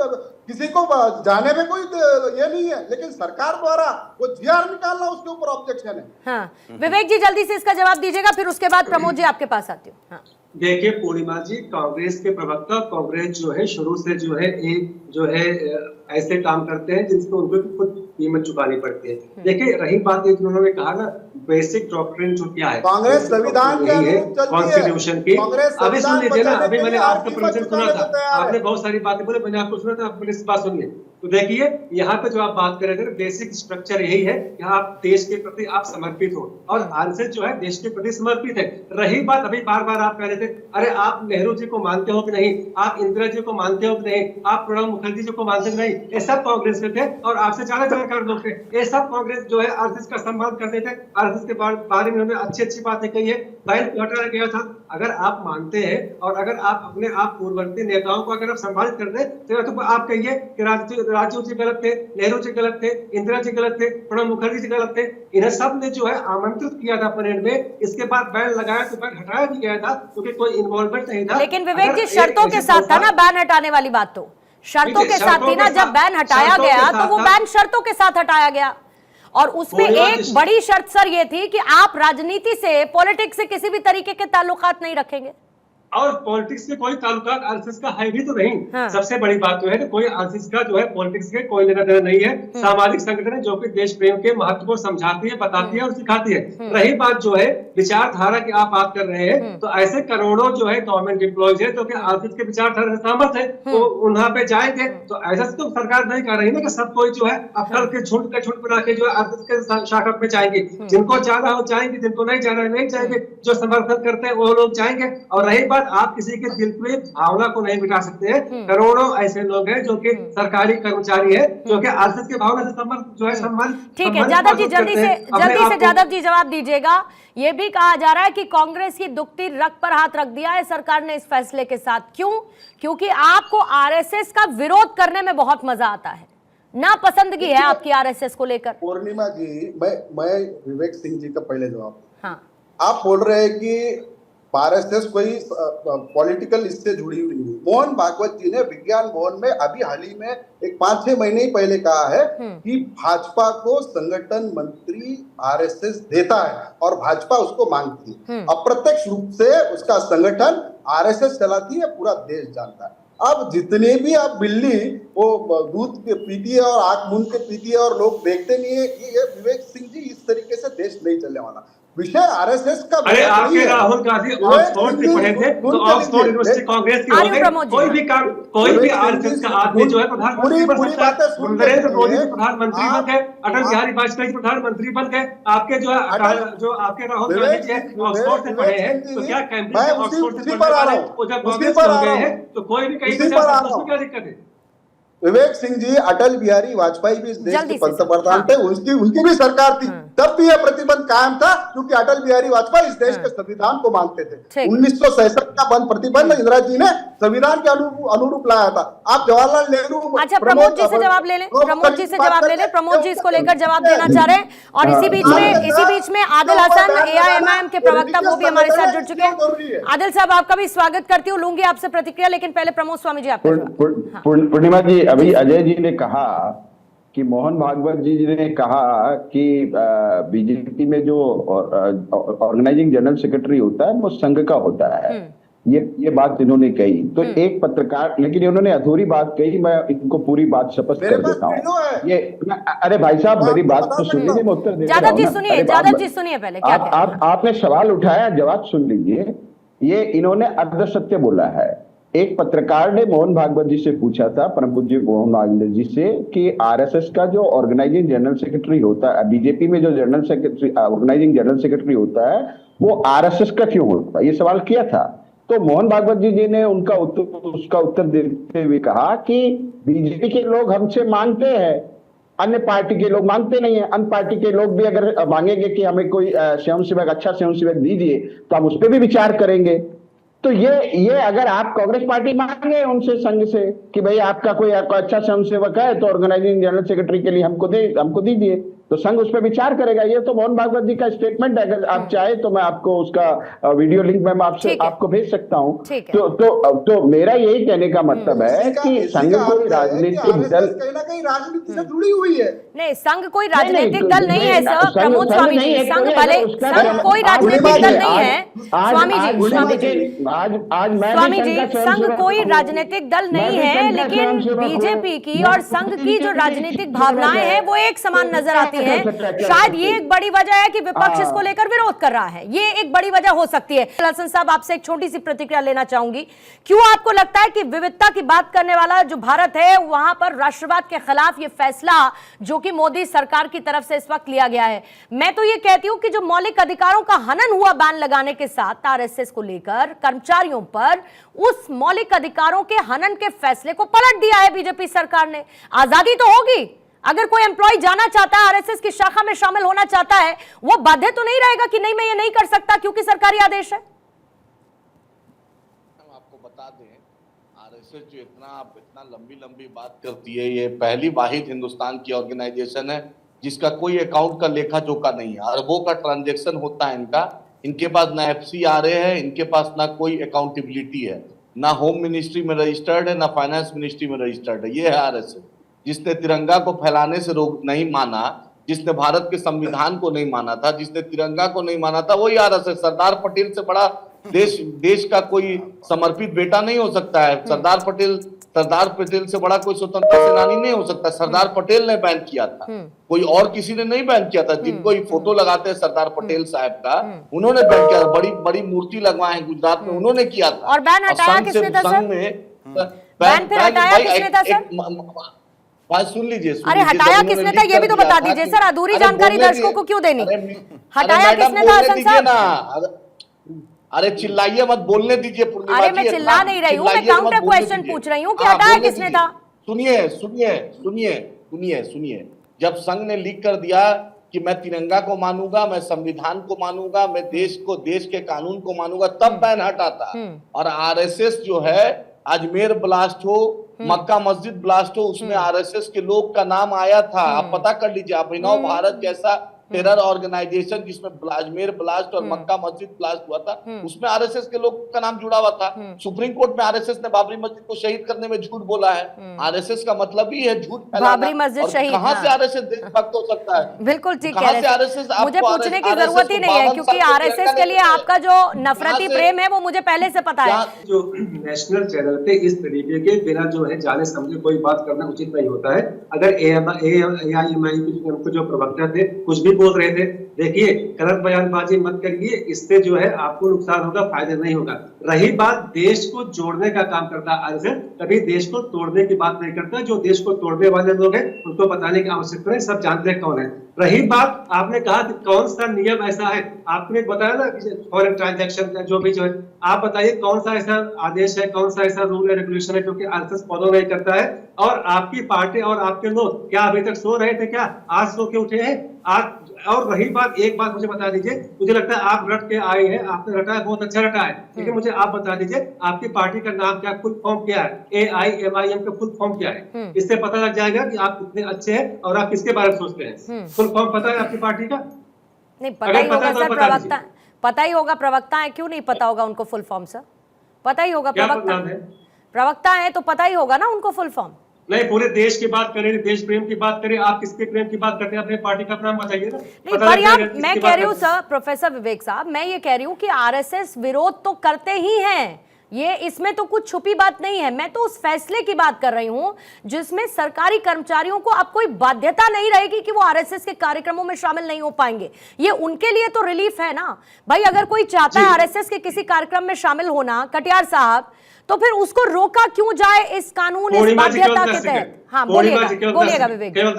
किसी को जाने में कोई ये नहीं है, लेकिन सरकार द्वारा वो जीआर निकालना उसके ऊपर ऑब्जेक्शन है। हाँ, विवेक जी जल्दी से इसका जवाब दीजिएगा, फिर उसके बाद प्रमोद जी आपके पास आती हूँ। हाँ। देखिए पूर्णिमा जी, कांग्रेस के प्रवक्ता, कांग्रेस जो है शुरू से जो है एक जो है ऐसे काम करते हैं जिसको उनको खुद कीमत चुकानी पड़ती है। देखिए रही बात एक उन्होंने कहा ना, बेसिक डॉक्ट्रिन जो क्या है, कांग्रेस संविधान के अनुरूप चलती है, कॉन्स्टिट्यूशन की। कांग्रेस अभी सुन लीजिए ना, संविधान अभी मैंने बचाने आपका के लिए प्रवचन सुना आर्थिक था, तैयार है। आपने बहुत सारी बातें बोले, मैंने आपको सुना था, आप मेरी बात सुनिए। तो देखिए यहाँ पे जो आप बात कर रहे थे, बेसिक स्ट्रक्चर यही है कि आप देश के प्रति आप समर्पित हो, और आरएसएस जो है देश के प्रति समर्पित है। रही बात अभी बार बार आप कह रहे थे, अरे आप नेहरू जी को मानते हो कि नहीं, आप इंदिरा जी को मानते हो कि नहीं, आप प्रणब मुखर्जी जी को मानते हो कि नहीं, ये सब कांग्रेस के थे और आपसे ज्यादा जानकार लोग थे। ये सब कांग्रेस जो है आरएसएस का सम्मान करते थे, आरएसएस के बारे में उन्होंने अच्छी अच्छी बातें कही है, बैन हटाया गया था। अगर आप मानते हैं और अगर आप अपने आप पूर्ववर्ती नेताओं को अगर आप सम्मानित करते हैं तो आप कहिए कि राजीव जी गलत थे, नेहरू जी गलत थे, इंदिरा जी गलत थे, प्रणब मुखर्जी जी गलत थे। इन्हें सब ने जो है आमंत्रित किया था परेड में, इसके बाद बैन लगाया तो बैन हटाया भी गया था क्योंकि कोई इन्वॉल्वमेंट नहीं था। लेकिन विवेक जी शर्तों के साथ था ना बैन हटाने वाली बात, तो शर्तों के साथ थी ना, जब बैन हटाया गया तो वो बैन शर्तों के साथ हटाया गया, और उसमें एक बड़ी शर्त सर ये थी कि आप राजनीति से, पॉलिटिक्स से किसी भी तरीके के ताल्लुकात नहीं रखेंगे। और पॉलिटिक्स से कोई ताल्लुकात आरएसएस का है भी तो नहीं। हाँ। सबसे बड़ी बात तो है कि कोई आरएसएस का जो है पॉलिटिक्स के कोई लेना देना नहीं है। सामाजिक संगठन है जो कि देश प्रेम के महत्व को समझाती है, बताती है और सिखाती है। रही बात जो है विचारधारा की आप बात कर रहे हैं, तो ऐसे करोड़ों जो है गवर्नमेंट एम्प्लॉयज है जो कि आरएसएस के विचारधारा से सहमत है, तो वहां पे जाएंगे। तो ऐसा तो सरकार नहीं कर रही ना कि सब कोई जो है अफसर के झुंड बना के जो है आरएसएस के शाखा में जाएंगे। जिनको जाना हो जाएंगे, जिनको नहीं जाना नहीं जाएंगे, जो समर्थन करते हैं वो लोग जाएंगे। और रही बात, आप किसी के दिल में भावना को नहीं मिटा सकते हैं। करोड़ों ऐसे लोग हैं जो कि सरकारी कर्मचारी है, जो कि आरएसएस की भावना से जो है सम्मान। ठीक है जादव जी, जल्दी से जादव जी जवाब दीजिएगा। ये भी कहा जा रहा है कि कांग्रेस की दुखती रग पर हाथ रख दिया है सरकार ने इस फैसले के साथ। क्यों? क्योंकि आपको आरएसएस का विरोध करने में बहुत मजा आता है, नापसंदगी है आपकी आरएसएस को लेकर। पूर्णिमा जी, मैं विवेक सिंह जी का पहले जवाब। हाँ, आप बोल रहे हैं कि आरएसएस कोई पॉलिटिकल इससे जुड़ी हुई नहीं। मोहन भागवत जी ने विज्ञान भवन में अभी हाल ही में एक 5-6 महीने ही पहले कहा है कि भाजपा को संगठन मंत्री आरएसएस देता है और भाजपा उसको मांगती है। अप्रत्यक्ष रूप से उसका संगठन आरएसएस चलाती है, पूरा देश जानता है। अब जितने भी आप बिल्ली वो दूध पीती है और आंख मूंद के पीती है और लोग देखते नहीं है, ये विवेक सिंह जी, इस तरीके से देश नहीं चलने वाला। विषय आरएसएस का। अरे आपके राहुल गांधी ऑक्सफोर्ड से पढ़े थे, तो ऑक्सफोर्ड यूनिवर्सिटी कांग्रेस के होते। कोई भी आरएसएस का आदमी जो है प्रधानमंत्री बन सकता है। नरेंद्र मोदी जी प्रधानमंत्री बन गए, अटल बिहारी वाजपेयी प्रधानमंत्री बन गए। आपके जो आपके राहुल गांधी जी ऑक्सफोर्ड से पढ़े हैं, तो क्या कैंब्रिज ऑक्सफोर्ड से पढ़ने वाले जब कांग्रेस हो गए हैं तो कोई भी कहीं पे जा सकता है, उसमें क्या दिक्कत है? विवेक सिंह जी, अटल बिहारी वाजपेयी भी इस देश के पंतप्रधान थे, उनकी भी सरकार थी, तब भी यह प्रतिबंध कायम था क्योंकि अटल बिहारी वाजपेयी इस देश के संविधान को मानते थे। 1967 का बंद प्रतिबंध इंदिरा जी ने संविधान के अनुरूप लाया था। आप जवाहरलाल नेहरू। अच्छा, प्रमोद जी से जवाब ले लें, प्रमोद जी से जवाब ले लें। प्रमोद जी इसको लेकर जवाब देना चाह रहे हैं। और इसी बीच में आदिल हसन, एआईएमआईएम के प्रवक्ता, वो भी हमारे साथ जुड़ चुके हैं। आदिल साहब, आपका भी स्वागत करती हूँ, लूंगी आपसे प्रतिक्रिया, लेकिन पहले प्रमोद स्वामी जी आपका। पूर्णिमा जी, अभी अजय जी ने कहा कि मोहन भागवत जी ने कहा कि बीजेपी में जो ऑर्गेनाइजिंग जनरल सेक्रेटरी होता है वो संघ का होता है। ये बात इन्होंने कही, तो एक पत्रकार, लेकिन इन्होंने अधूरी बात कही, मैं इनको पूरी बात स्पष्ट कर देता हूँ। ये अरे भाई साहब, मेरी बात तो सुन लीजिए, मैं उत्तर दे रहा हूं। जादव जी सुनिए पहले, क्या आपने सवाल उठाया, जवाब सुन लीजिए। ये इन्होंने अर्ध सत्य बोला है। एक पत्रकार ने मोहन भागवत जी से पूछा था, परम पूज्य मोहन भागवत जी से, कि आरएसएस का जो ऑर्गेनाइजिंग जनरल सेक्रेटरी होता है, बीजेपी में जो general secretary, organising general secretary होता है, वो आरएसएस का क्यों होता है, ये सवाल किया था। तो मोहन भागवत जी ने उसका उत्तर देते हुए कहा कि बीजेपी के लोग हमसे मांगते हैं, अन्य पार्टी के लोग मांगते नहीं है। अन्य पार्टी के लोग भी अगर मांगेंगे कि हमें कोई स्वयंसेवक, अच्छा स्वयंसेवक दीजिए, तो हम उस पर भी विचार करेंगे। तो ये अगर आप कांग्रेस पार्टी मांगे उनसे, संघ से, कि भाई आपका अच्छा स्वयंसेवक है तो ऑर्गेनाइजिंग जनरल सेक्रेटरी के लिए हमको दीजिए, तो संघ उस पर विचार करेगा। ये तो मोहन भागवत जी का स्टेटमेंट है, अगर आप चाहे तो मैं आपको उसका वीडियो लिंक में आपसे आपको भेज सकता हूँ। तो मेरा यही कहने का मतलब है कि संघ कोई राजनीतिक दल कहीं ना कहीं राजनीति से जुड़ी हुई है। नहीं, संघ कोई राजनीतिक दल नहीं है सर प्रमोद स्वामी जी। संघ भले संघ कोई राजनीतिक दल नहीं है स्वामी जी, संघ कोई राजनीतिक दल नहीं है, लेकिन बीजेपी की और संघ की जो राजनीतिक भावनाएं हैं वो एक समान नजर आती हैं। शायद ये एक बड़ी वजह है कि विपक्ष इसको लेकर विरोध कर रहा है, ये एक बड़ी वजह हो सकती है। हसन साहब, आपसे एक छोटी सी प्रतिक्रिया लेना चाहूंगी। क्यों आपको लगता है कि विविधता की बात करने वाला जो भारत है वहां पर राष्ट्रवाद के खिलाफ ये फैसला जो कि मोदी सरकार की तरफ से इस वक्त लिया गया है? मैं तो ये कहती हूं कि जो मौलिक अधिकारों का हनन हुआ बैन लगाने के साथ आरएसएस को लेकर कर्मचारियों पर, उस मौलिक अधिकारों के हनन के फैसले को पलट दिया है बीजेपी सरकार ने। आजादी तो होगी, अगर कोई एम्प्लॉय जाना चाहता है, आरएसएस की शाखा में शामिल होना चाहता है, वो बाध्य तो नहीं रहेगा कि नहीं मैं ये नहीं कर सकता क्योंकि सरकारी आदेश है। हम आपको बता दें, आरएसएस जो इतना लंबी बात करती है, ये पहली वाहिद हिंदुस्तान की ऑर्गेनाइजेशन है जिसका कोई अकाउंट का लेखा जोखा नहीं है। अरबों का ट्रांजैक्शन होता है इनके पास ना FCRA है, इनके पास ना कोई अकाउंटेबिलिटी है, ना होम मिनिस्ट्री में रजिस्टर्ड है, ना फाइनेंस मिनिस्ट्री में रजिस्टर्ड है। ये है आरएसएस, जिसने तिरंगा को फैलाने से रोक नहीं माना, जिसने भारत के संविधान को नहीं माना था, जिसने तिरंगा को नहीं माना था, वही आरएसएस। सरदार पटेल से बड़ा देश का कोई समर्पित बेटा नहीं हो सकता है। सरदार पटेल से बड़ा कोई स्वतंत्रता सेनानी नहीं हो सकता। सरदार पटेल ने बैन किया था, कोई और किसी ने नहीं बैन किया था। जिनको ये फोटो लगाते हैं सरदार पटेल साहब का, उन्होंने बैन किया था। बड़ी मूर्ति लगवाए हैं गुजरात में, उन्होंने किया था। और बैन हटाया किसने था सर? बैन फिर हटाया किसने था सर? बात सुन लीजिए। अरे हटाया किसने था ये भी तो बता दीजिए सर, अधूरी जानकारी दर्शकों को क्यों देनी? हटाया किसने था हसन साहब? अरे चिल्लाइए मत, बोलने दीजिए। अरे मैं चिल्ला नहीं रही हूँ, मैं काउंटर क्वेश्चन पूछ रही हूँ कि हटाया किसने था? सुनिए, जब संघ ने लीक कर दिया कि मैं तिरंगा को मानूंगा, मैं संविधान को मानूंगा, मैं देश के कानून को मानूंगा, तब बैन हटा था। और आरएसएस जो है, अजमेर ब्लास्ट हो, मक्का मस्जिद ब्लास्ट हो, उसमें आरएसएस के लोग का नाम आया था। आप पता कर लीजिए। अभिनव भारत जैसा टेरर ऑर्गेनाइजेशन जिसमें अजमेर ब्लास्ट और मक्का मस्जिद ब्लास्ट हुआ था, उसमें आरएसएस के लोग का नाम जुड़ा हुआ था। सुप्रीम कोर्ट में आरएसएस ने बाबरी मस्जिद को शहीद करने में झूठ बोला है। आरएसएस का मतलब ही है झूठ फैलाना। बाबरी मस्जिद शहीद, कहां से आरएसएस देशभक्त हो सकता है? बिल्कुल ठीक है, मुझे पूछने की जरूरत ही नहीं है क्योंकि आरएसएस के लिए आपका जो नफरती प्रेम है वो मुझे पहले से पता है। जो नेशनल चैनल पे इस तरीके के बिना जो है जाने समझे कोई बात करना उचित नहीं होता है। अगर AIMI के जो प्रवक्ता थे कुछ भी बोल रहे थे, देखिए गलत बयानबाजी मत करिए, इससे जो है आपको नुकसान होगा, फायदा नहीं होगा। रही बात देश को जोड़ने का काम करता है आरएसएस, कभी देश को तोड़ने की बात नहीं करता। जो देश को तोड़ने वाले लोग हैं उनको बताने की आवश्यकता नहीं, सब जानते हैं कौन है। रही बात आपने कहा कौन सा नियम ऐसा है, आपने बताया ना फॉरेन ट्रांजैक्शन जो भी जो है, आप बताइए कौन सा ऐसा आदेश है, कौन सा ऐसा रूल है, रेगुलेशन है जो कि आरएसएस फॉलो नहीं करता है। और आपकी पार्टी और आपके लोग क्या अभी तक सो रहे थे क्या? आज सो के उठे हैं आज। और रही बात, एक बात मुझे बता दीजिए, मुझे लगता है आप रट के आए हैं, आपने रटा है, बहुत अच्छा रटा है, लेकिन मुझे आप बता दीजिए आपकी पार्टी का नाम क्या, फुल फॉर्म क्या है? AIMIM का फुल फॉर्म क्या है? इससे पता लग जाएगा कि आप कितने अच्छे हैं और आप किसके बारे में सोचते हैं। फुल फॉर्म पता है आपकी पार्टी का? नहीं पता ही होगा सर, प्रवक्ता पता ही होगा, प्रवक्ता है, क्यों नहीं पता होगा उनको फुल फॉर्म? सर पता ही होगा, प्रवक्ता है तो पता ही होगा ना उनको फुल फॉर्म। नहीं, पूरे देश की बात करें, देश प्रेम की बात करें, आप किसके प्रेम की बात करते हैं? अपने पार्टी का नाम बताइए ना। नहीं पर यार मैं कह रही हूँ सर, प्रोफेसर विवेक साहब, मैं ये कह रही हूँ कि आरएसएस विरोध तो करते ही हैं, ये इसमें तो कुछ छुपी बात नहीं है। मैं तो उस फैसले की बात कर रही हूं जिसमें सरकारी कर्मचारियों को अब कोई बाध्यता नहीं रहेगी कि वो आरएसएस के कार्यक्रमों में शामिल नहीं हो पाएंगे। ये उनके लिए तो रिलीफ है ना भाई। अगर कोई चाहता है आरएसएस के किसी कार्यक्रम में शामिल होना, कटियार साहब, तो फिर उसको रोका क्यों जाए इस कानून, इस बाध्यता के तहत? हाँ बोलिएगा विवेक। केवल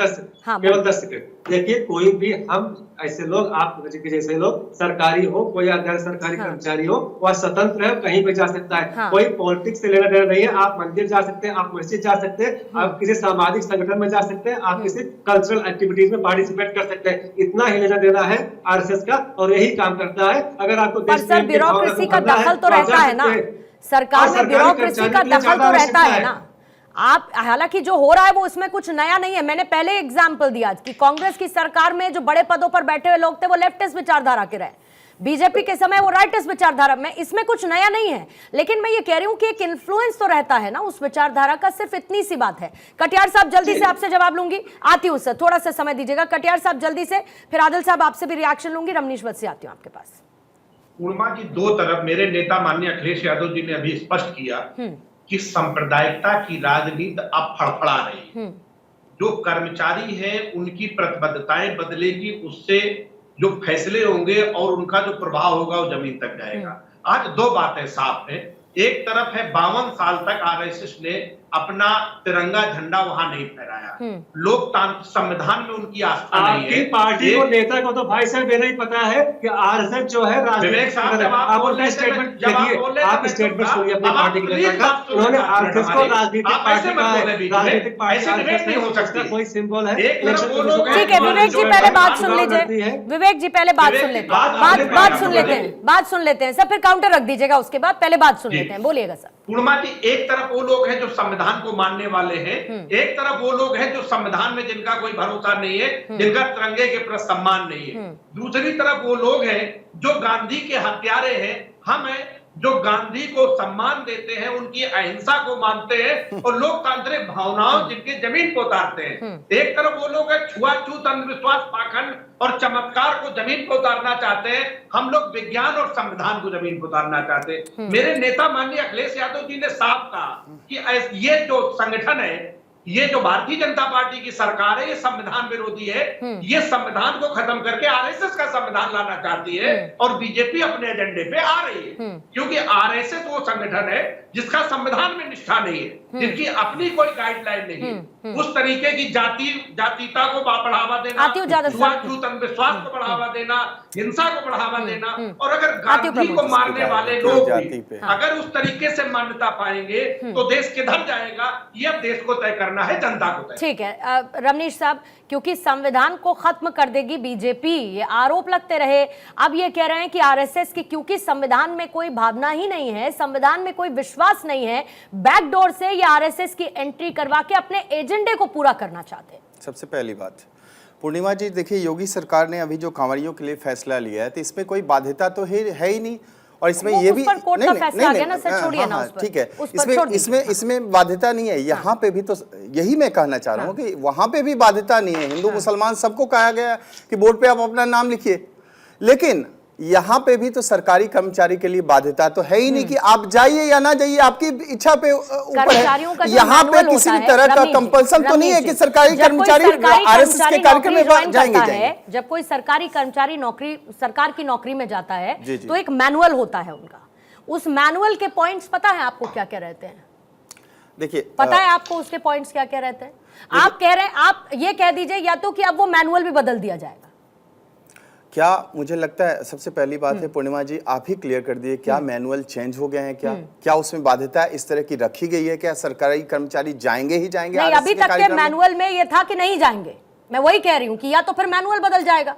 10 सेकंड। देखिए कोई भी हम ऐसे लोग, आप जैसे लोग, सरकारी हो कोई गैर सरकारी कर्मचारी हो, वह स्वतंत्र है, कहीं भी जा सकता है। कोई पॉलिटिक्स से लेना देना नहीं है। आप मंदिर जा सकते हैं, आप मस्जिद जा सकते हैं, आप किसी सामाजिक संगठन में जा सकते हैं, आप किसी कल्चरल एक्टिविटीज में पार्टिसिपेट कर सकते हैं। इतना ही लेना देना है आरएसएस का और यही काम करता है। अगर आपको ब्यूरोक्रेसी का दखल तो रहता है ना, सरकार में ब्यूरोक्रेसी का दखल तो रहता है ना। आप, हालांकि जो हो रहा है वो इसमें कुछ नया नहीं है। मैंने पहले एग्जाम्पल दिया कि कांग्रेस की सरकार में जो बड़े पदों पर बैठे हुए लोग थे वो लेफ्टिस्ट विचारधारा के रहे, बीजेपी के समय वो राइटिस्ट विचारधारा में, इसमें कुछ नया नहीं है। लेकिन मैं ये कह रही हूं कि एक इन्फ्लुएंस तो रहता है ना उस विचारधारा का, सिर्फ इतनी सी बात है। कटियार साहब जल्दी से आपसे जवाब लूंगी, आती हूं सर, थोड़ा सा समय दीजिएगा। कटियार साहब जल्दी से, फिर आदिल साहब आपसे भी रिएक्शन लूंगी, रमनीश वत्स से आती हूं आपके पास। पूर्णिमा जी, दो तरफ मेरे नेता माननीय अखिलेश यादव जी ने अभी स्पष्ट किया कि सांप्रदायिकता की राजनीति अब फड़फड़ा रही है। जो कर्मचारी है उनकी प्रतिबद्धताएं बदलेगी, उससे जो फैसले होंगे और उनका जो प्रभाव होगा वो जमीन तक जाएगा। आज दो बातें साफ है। एक तरफ है 52 साल तक आरएसएस ने अपना तिरंगा झंडा वहां नहीं फहराया, लोकतांत्रिक संविधान में उनकी आस्था नहीं है। आपकी पार्टी को, नेता को तो भाई साहब ये नहीं पता है कि आरएसएस जो है विवेक साहब, आप अपना स्टेटमेंट देखिए, आप स्टेटमेंट सुनिए अपनी पार्टी के नेता का। उन्होंने आरएसएस को राजनीतिक पार्टी का, राजनीतिक पार्टी कोई सिंबल है। ठीक है विवेक जी, पहले बात सुन लीजिए। विवेक जी पहले बात सुन लेते हैं, बात सुन लेते हैं सर, फिर काउंटर रख दीजिएगा उसके बाद, पहले बात सुन लेते हैं। बोलिएगा सर। पूर्णिमा जी, एक तरफ वो लोग हैं जो संविधान को मानने वाले हैं, एक तरफ वो लोग हैं जो संविधान में जिनका कोई भरोसा नहीं है, जिनका तिरंगे के प्रति सम्मान नहीं है। दूसरी तरफ वो लोग हैं जो गांधी के हत्यारे हैं। हम हैं जो गांधी को सम्मान देते हैं, उनकी अहिंसा को मानते हैं और लोकतांत्रिक भावनाओं जिनके जमीन को उतारते हैं। एक तरफ वो लोग हैं छुआछूत, अंधविश्वास, पाखंड और चमत्कार को जमीन को उतारना चाहते हैं। हम लोग विज्ञान और संविधान को जमीन को उतारना चाहते हैं। मेरे नेता माननीय अखिलेश यादव जी ने साफ कहा कि ये जो संगठन है, ये जो भारतीय जनता पार्टी की सरकार है, ये संविधान विरोधी है। ये संविधान को खत्म करके आरएसएस का संविधान लाना चाहती है और बीजेपी अपने एजेंडे पे आ रही है। क्योंकि आरएसएस वो संगठन है जिसका संविधान में निष्ठा नहीं है, जिनकी अपनी कोई गाइडलाइन नहीं है। उस तरीके की जातीयता को बढ़ावा देना, छुआछूत, अंधविश्वास को बढ़ावा देना, हिंसा को बढ़ावा देना, और अगर गांधी को मारने वाले लोग भी अगर उस तरीके से मान्यता पाएंगे तो देश किधर जाएगा, ये अब देश को तय करना है, जनता को तय। ठीक है रमनीश साहब, क्योंकि संविधान को खत्म कर देगी बीजेपी, ये आरोप लगते रहे। अब ये कह रहे हैं कि आरएसएस की, क्योंकि संविधान में कोई भावना ही नहीं है, संविधान में कोई विश्वास नहीं है, बैकडोर से ये आरएसएस की एंट्री करवा के अपने एजेंडे को पूरा करना चाहते हैं। सबसे पहली बात पूर्णिमा जी, देखिए योगी सरकार ने अभी जो कांवरियों के लिए फैसला लिया है तो इसमें कोई बाध्यता तो है ही नहीं, और इसमें ये भी ठीक है, इसमें बाध्यता नहीं है। यहाँ पे भी तो यही मैं कहना चाह रहा हूँ कि वहां पे भी बाध्यता नहीं है। हिंदू मुसलमान सबको कहा गया कि बोर्ड पे आप अपना नाम लिखिए, लेकिन यहाँ पे भी तो सरकारी कर्मचारी के लिए बाध्यता तो है ही नहीं कि आप जाइए या ना जाइए, आपकी इच्छा पे ऊपर है। यहाँ पे किसी भी तरह का कंपल्सन तो नहीं है कि सरकारी कर्मचारी आरएसएस के कार्यक्रम में जाएंगे। जब कोई सरकारी कर्मचारी सरकार की नौकरी में जाता है तो एक मैनुअल होता है उनका, उस मैनुअल के पॉइंट्स पता है आपको क्या क्या रहते हैं? देखिए पता है आपको उसके पॉइंट्स क्या क्या रहते हैं? आप कह रहे हैं, आप ये कह दीजिए या तो कि अब वो मैनुअल भी बदल दिया जाएगा। क्या मुझे लगता है सबसे पहली बात है पूर्णिमा जी, आप ही क्लियर कर दिए, क्या मैनुअल चेंज हो गए हैं? क्या उसमें बाध्यता इस तरह की रखी गई है? क्या सरकारी कर्मचारी जाएंगे ही जाएंगे? नहीं, अभी तक के मैनुअल में ये था कि नहीं जाएंगे। मैं वही कह रही हूँ कि या तो फिर मैनुअल बदल जाएगा।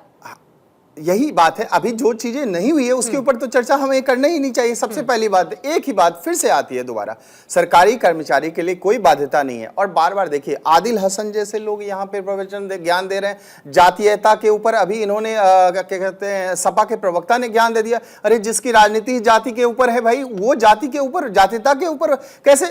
यही बात है, अभी जो चीजें नहीं हुई है उसके ऊपर तो चर्चा हमें करना ही नहीं चाहिए। सबसे पहली बात, एक ही बात फिर से आती है दोबारा, सरकारी कर्मचारी के लिए कोई बाध्यता नहीं है। और बार बार देखिए, आदिल हसन जैसे लोग यहाँ पे प्रवचन ज्ञान दे रहे हैं जातीयता के ऊपर। अभी इन्होंने क्या कहते हैं, सपा के प्रवक्ता ने ज्ञान दे दिया, अरे जिसकी राजनीति जाति के ऊपर है भाई, वो जाति के ऊपर, जातीयता के ऊपर कैसे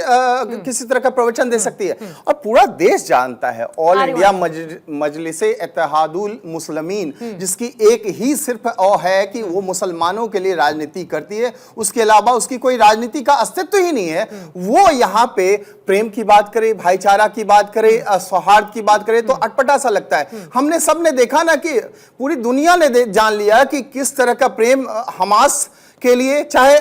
किसी तरह का प्रवचन दे सकती है? और पूरा देश जानता है, ऑल इंडिया मजलिसे इत्तेहादुल मुस्लिमीन, जिसकी एक ही सिर्फ है कि वो मुसलमानों के लिए राजनीति करती है, उसके अलावा उसकी कोई राजनीति का अस्तित्व ही नहीं है। वो यहाँ पे प्रेम की बात करे, भाईचारा की बात करे, सौहार्द की बात करे तो अटपटा सा लगता है। हमने सबने देखा ना कि पूरी दुनिया ने जान लिया कि किस तरह का प्रेम हमास के लिए, चाहे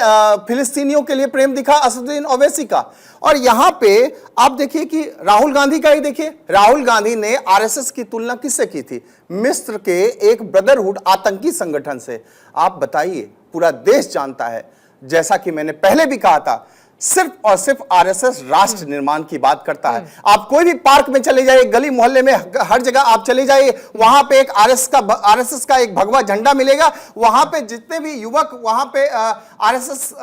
फिलिस्तीनियों के लिए प्रेम दिखा असदुद्दीन ओवैसी का। और यहां पे आप देखिए कि राहुल गांधी का ही देखिए, राहुल गांधी ने आरएसएस की तुलना किससे की थी? मिस्र के एक ब्रदरहुड आतंकी संगठन से। आप बताइए, पूरा देश जानता है, जैसा कि मैंने पहले भी कहा था, सिर्फ और सिर्फ आरएसएस राष्ट्र निर्माण की बात करता है। आप कोई भी पार्क में चले जाइए, गली मोहल्ले में, हर जगह आप चले जाइए, वहां पे एक आरएसएस का एक भगवा झंडा मिलेगा। वहां पे जितने भी युवक वहां पे आरएसएस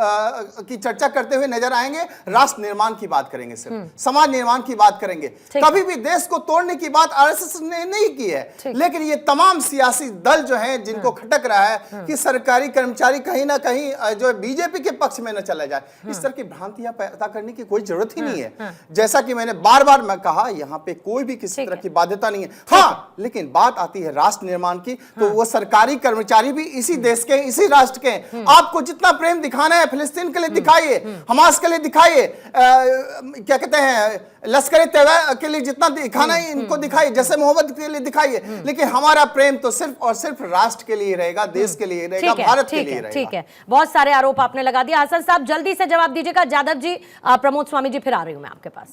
की चर्चा करते हुए नजर आएंगे, राष्ट्र निर्माण की बात करेंगे, सिर्फ समाज निर्माण की बात करेंगे। कभी भी देश को तोड़ने की बात आरएसएस ने नहीं की है। लेकिन ये तमाम सियासी दल जो है, जिनको खटक रहा है कि सरकारी कर्मचारी कहीं ना कहीं जो बीजेपी के पक्ष में न चला जाए, इस तरह की भ्रांतियां पैदा करने की कोई जरूरत ही नहीं है। जैसा कि मैंने बार बार मैं कहा, यहां पे कोई भी किसी तरह की बाध्यता नहीं है। हाँ, लेकिन बात आती है राष्ट्र निर्माण की, तो वो सरकारी कर्मचारी भी इसी देश के, इसी राष्ट्र के। आपको जितना प्रेम दिखाना है फिलिस्तीन के लिए दिखाइए, हमास के लिए दिखाइए, क्या कहते हैं, लश्कर तैयबा के लिए जितना दिखाना है इनको दिखाइए, जैसे मोहब्बत के लिए दिखाइए। लेकिन हमारा प्रेम तो सिर्फ और सिर्फ राष्ट्र के लिए रहेगा, देश के लिए रहेगा, भारत के लिए रहेगा। ठीक है, बहुत सारे आरोप आपने लगा दिया। हसन साहब जल्दी से जवाब दीजिएगा। जाधव जी, प्रमोद स्वामी जी, फिर आ रही हूं मैं आपके पास।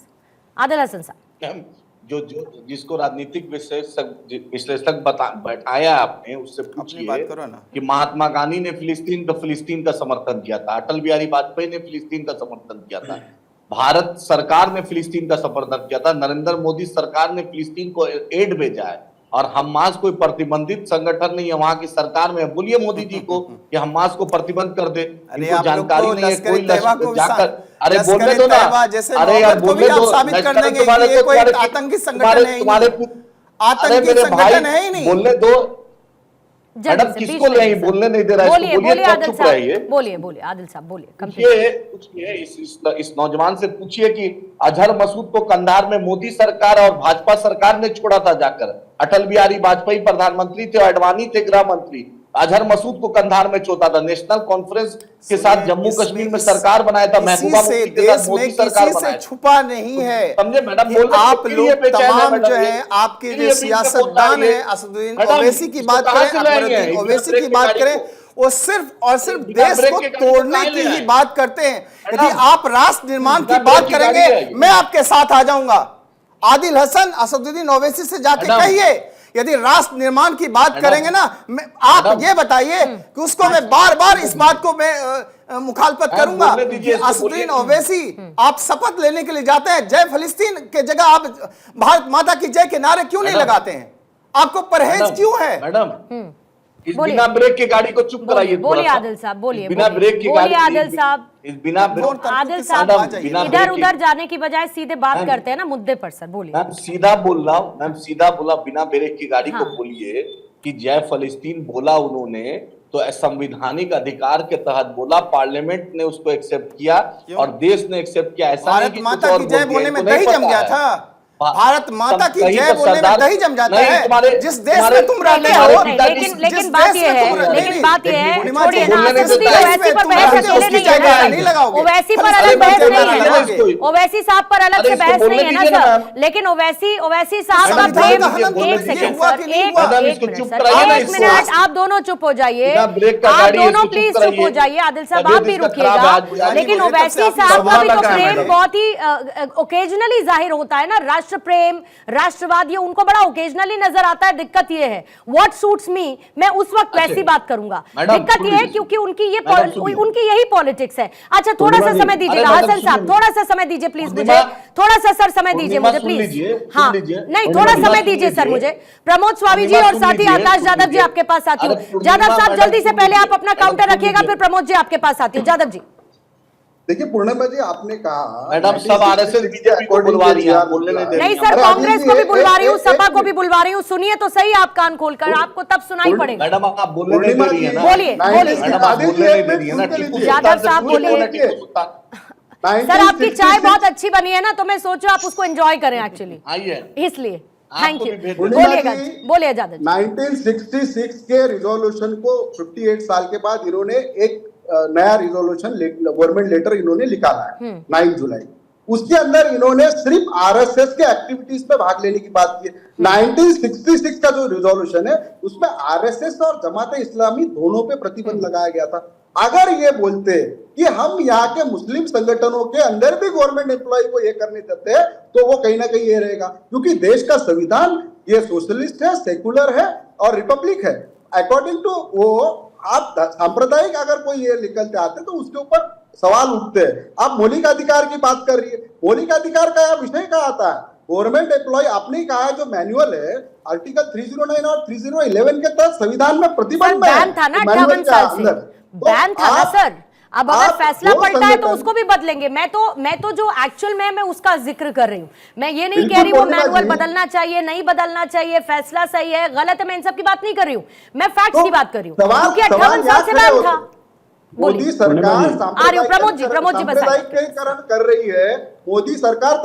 आदिल हसन साहब, जो जिसको राजनीतिक विश्लेषक बैठाया आपने, उससे पूछिए कि महात्मा गांधी ने फिलिस्तीन का समर्थन किया था, अटल बिहारी वाजपेयी ने फिलिस्तीन का समर्थन किया था, भारत सरकार ने फिलिस्तीन का समर्थन किया था, नरेंद्र मोदी सरकार ने फिलिस्तीन को एड भेजा है, और हमास कोई प्रतिबंधित संगठन नहीं है, वहां की सरकार में। बोलिए मोदी जी को कि हमास को प्रतिबंध कर दे, इनको जानकारी नहीं है। कोई जाकर अरे बोलने दो ना, अरे यार बोलने दो, आतंकी संगठन है, आतंकी संगठन है ही नहीं, बोलने दो। मैडम किसको ले बोलने नहीं दे रहा है, बोलिए आदिल साहब, बोलिए आदिल साहब, बोलिए। इस नौजवान से पूछिए कि अजहर मसूद को कंधार में मोदी सरकार और भाजपा सरकार ने छोड़ा था जाकर। अटल बिहारी वाजपेयी प्रधानमंत्री थे, अडवाणी थे गृह मंत्री, अजहर मसूद को कंधार में छोड़ा था। नेशनल कॉन्फ्रेंस के साथ जम्मू कश्मीर में सरकार बनाया था, महबूबा मुफ्ती के साथ मोदी सरकार बनाया। छुपा नहीं है, समझे मैडम? आप लोग तमाम जो है आपके जो सियासतदान है, असदुद्दीन ओवैसी की बात करें, ओवैसी की बात करें, वो सिर्फ और सिर्फ देश को तोड़ने की ही बात करते हैं। यदि आप राष्ट्र निर्माण की बात करेंगे, मैं आपके साथ आ जाऊंगा। आदिल हसन, असदुद्दीन ओवैसी से जाके कहिए, यदि राष्ट्र निर्माण की बात करेंगे ना, आप ये बताइए कि उसको मैं बार बार इस बात को मैं मुखालफत करूंगा कि असदुद्दीन ओवैसी, आप शपथ लेने के लिए जाते हैं, जय फिलिस्तीन के जगह आप भारत माता की जय के नारे क्यों नहीं लगाते हैं? आपको परहेज क्यों है? मैडम, इस बिना ब्रेक की गाड़ी को चुप कराइए। बोलिए आदिल साहब, बोलिए। बिना ब्रेक की गाड़ी, आदिल साहब, आदिल साहब इधर उधर जाने की बजाय सीधे बात करते हैं ना मुद्दे पर। सर बोलिए। मैम सीधा बोल रहा हूँ, मैम सीधा बोला, बिना ब्रेक की गाड़ी को बोलिए कि जय फिलिस्तीन बोला उन्होंने तो संवैधानिक अधिकार के तहत बोला, पार्लियामेंट ने उसको एक्सेप्ट किया और देश ने एक्सेप्ट किया। ऐसा भारत माता की जय बोलने में दही जम गया था, भारत माता की जय बोलने में दही जम जाता है। जिस देश में तुम रहते हो, लेकिन बात ये है, छोड़िए ना, ओवैसी पर बहस अकेले नहीं है, ओवैसी पर अलग बहस नहीं है ना, ओवैसी साहब पर अलग से बहस नहीं है ना सर। लेकिन ओवैसी साहब का प्रेम, एक सेकंड सर, एक मिनट, आप दोनों चुप हो जाइए, आप दोनों प्लीज चुप हो जाइए। आदिल साहब आप भी रुकिएगा। लेकिन ओवैसी साहब का भी तो प्रेम बहुत ही ओकेजनली जाहिर होता है ना, राष्ट्र प्रेम, राष्ट्रवाद, ये उनको बड़ा ओकेजनली नजर आता है। दिक्कत ये है, व्हाट सूट्स मी, मैं उस वक्त वैसी बात करूंगा। दिक्कत ये है क्योंकि उनकी यही पॉलिटिक्स है। अच्छा थोड़ा सा समय दीजिएगा हसन साहब, थोड़ा सा समय दीजिए प्लीज मुझे, थोड़ा सा सर समय दीजिए मुझे प्लीज। हाँ नहीं, थोड़ा समय दीजिए सर मुझे। प्रमोद स्वामी जी और साथ ही आकाश यादव जी आपके पास आती हूँ। यादव साहब जल्दी से पहले आप अपना काउंटर रखिएगा, फिर प्रमोद जी आपके पास आती हूँ। यादव जी देखिए पूर्णिमा जी, आपने कहा मैडम सब आरएसएस बीजेपी को बुलवा रही है, बोलने नहीं दे रही। नहीं सर, कांग्रेस को भी बुलवा रही हूँ, सपा को भी बुलवा रही हूँ। सुनिए तो सही आप कान खोलकर, आपको तब सुनाई पड़ेगा। मैडम आप बोलने नहीं दे रही है ना, बोलिए मैडम आप बोलने नहीं दे रही है ना। यादव साहब बोलिए। सर आपकी चाय बहुत अच्छी बनी है ना, तो मैं सोचो आप उसको एंजॉय करें एक्चुअली, इसलिए थैंक यू। बोलिए यादव। 1966 के रिजोल्यूशन को 58 साल के बाद इन्होंने एक नया रिजोल्यूशन गवर्नमेंट लेटर इन्होंने निकाला है 9 जुलाई। उसके अंदर इन्होंने सिर्फ आरएसएस के एक्टिविटीज में भाग लेने की बात की है। 1966 का जो रिजोल्यूशन है उसमें आरएसएस और जमात इस्लामी दोनों पे प्रतिबंध लगाया गया था। अगर ये बोलते कि हम यहाँ के मुस्लिम संगठनों के अंदर भी गवर्नमेंट एम्प्लॉय को ये करने देते हैं, तो वो कहीं ना कहीं ये रहेगा, क्योंकि देश का संविधान ये सोशलिस्ट है, सेकुलर है और रिपब्लिक है। अकॉर्डिंग टू वो आप सांप्रदायिक अगर कोई ये निकलते आते तो उसके ऊपर सवाल उठते हैं। आप मौलिक अधिकार की बात कर रही है, मौलिक अधिकार का यह विषय कहाँ आता है? गवर्नमेंट एम्प्लॉय आपने ही कहा है, जो मैनुअल है आर्टिकल 309 और 3011 के तहत संविधान में प्रतिबंध है, बैन था ना 58 साल से, बैन था ना सर। अब अगर फैसला पलटा है तो उसको भी बदलेंगे। मैं तो जो एक्चुअल में मैं उसका जिक्र कर रही हूँ। मैं ये नहीं कह रही वो मैनुअल बदलना चाहिए, नहीं बदलना चाहिए, फैसला सही है गलत है, मैं इन सब की बात नहीं कर रही हूँ, मैं फैक्ट्स की बात कर रही हूँ, क्योंकि 58 साल से बैन था। मोदी सरकार प्रमोद जी सांप्रदायिकरण कर रही है, मोदी सरकार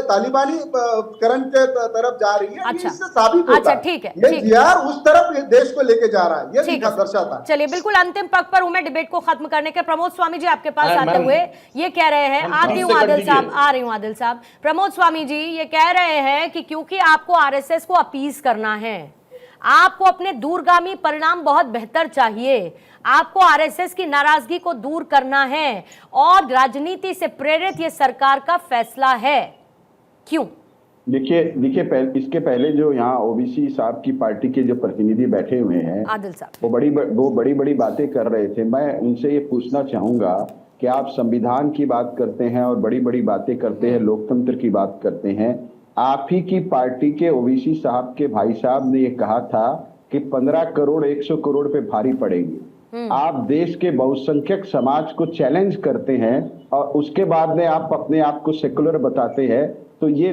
तालिबानीकरण के तरफ जा रही है। अच्छा, इससे साबित होता अच्छा, ठीक है, ये जीआर उस तरफ देश को लेके जा रहा है, ये दर्शाता है। चलिए बिल्कुल अंतिम पग पर हूं मैं डिबेट को खत्म करने के। प्रमोद स्वामी जी आपके पास आते हुए ये कह रहे हैं, आती हूँ आदिल साहब, आ रही हूँ आदिल साहब। प्रमोद स्वामी जी ये कह रहे हैं कि क्योंकि आपको आरएसएस को अपीज करना है, आपको अपने दूरगामी परिणाम बहुत बेहतर चाहिए, आपको आरएसएस की नाराजगी को दूर करना है और राजनीति से प्रेरित ये सरकार का फैसला है। क्यों? देखिए इसके पहले जो यहाँ ओबीसी साहब की पार्टी के जो प्रतिनिधि बैठे हुए हैं आदिल साहब, वो बड़ी बातें कर रहे थे। मैं उनसे ये पूछना चाहूंगा कि आप संविधान की बात करते हैं और बड़ी बातें करते हैं, लोकतंत्र की बात करते हैं। आप ही की पार्टी के ओबीसी साहब के भाई साहब ने ये कहा था कि 15 करोड़ 100 करोड़ पे भारी पड़ेंगे। आप देश के बहुसंख्यक समाज को चैलेंज करते हैं और उसके बाद में आप अपने आप को सेकुलर बताते हैं, तो ये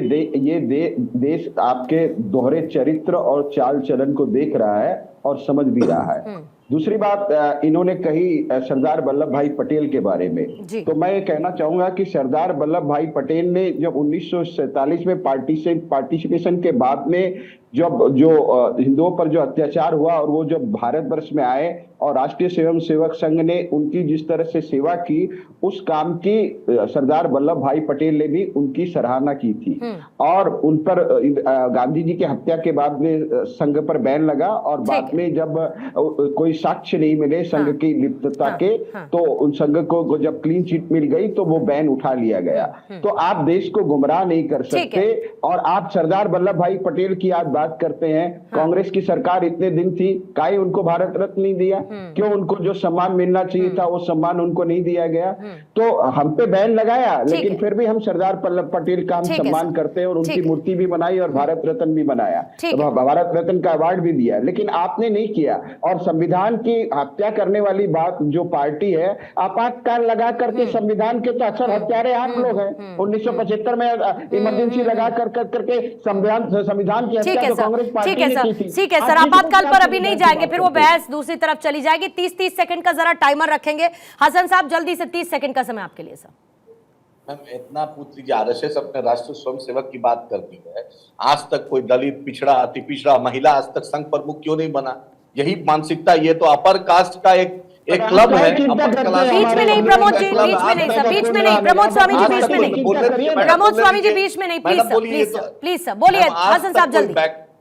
देश आपके दोहरे चरित्र और चाल चलन को देख रहा है और समझ भी रहा है। दूसरी बात इन्होंने कही सरदार वल्लभ भाई पटेल के बारे में, तो मैं ये कहना चाहूंगा कि सरदार वल्लभ भाई पटेल ने जब 1947 में पार्टिसिपेशन के बाद में जो हिंदुओं पर जो अत्याचार हुआ और वो जब भारतवर्ष में आए और राष्ट्रीय स्वयं सेवक संघ ने उनकी जिस तरह से सेवा की, उस काम की सरदार वल्लभ भाई पटेल ने भी उनकी सराहना की थी। और उन पर गांधी जी की हत्या के बाद में संघ पर बैन लगा और बाद में जब कोई साक्ष्य नहीं मिले संघ की लिप्तता के, तो उन संघ को जब क्लीन चिट मिल गई तो वो बैन उठा लिया गया। तो आप देश को गुमराह नहीं कर सकते। और आप सरदार वल्लभ भाई पटेल की आज बात करते हैं, कांग्रेस की सरकार इतने दिन थी, काहे उनको भारत रत्न नहीं दिया? क्यों उनको जो सम्मान मिलना चाहिए था वो सम्मान उनको नहीं दिया गया? तो हम पे बैन लगाया, लेकिन फिर भी हम सरदार वल्लभ पटेल का हम सम्मान करते हैं और उनकी मूर्ति भी बनाई और भारत रत्न भी बनाया, तो भारत रत्न का अवार्ड भी दिया, लेकिन आपने नहीं किया। और संविधान की हत्या करने वाली बात जो पार्टी है, आपातकाल लगा करके संविधान के तो अक्सर हत्यारे आप लोग हैं। 1975 में इमरजेंसी लगा करके संविधान की हत्या तो कांग्रेस पार्टी ने की थी। ठीक है सर, आपातकाल पर अभी नहीं जाएंगे, फिर वो बहस दूसरी तरफ चली जाएगी। 30 सेकंड का जरा टाइमर रखेंगे। हसन साहब जल्दी से 30 सेकंड का समय आपके लिए सर। मैम इतना पूछ लीजिए, आरएसएस अपने राष्ट्रीय स्वयं सेवक की बात करती है, आज तक कोई दलित, पिछड़ा, अति पिछड़ा, महिला आज तक संघ प्रमुख क्यों नहीं बना? यही मानसिकता, ये तो अपर कास्ट का एक क्लब है। बीच में नहीं प्रमोद जी, बीच में नहीं सर, बीच में नहीं प्रमोद स्वामी जी, बीच में नहीं प्रमोद स्वामी जी, बीच में नहीं, प्लीज सर बोलिए। हसन साहब जल्दी।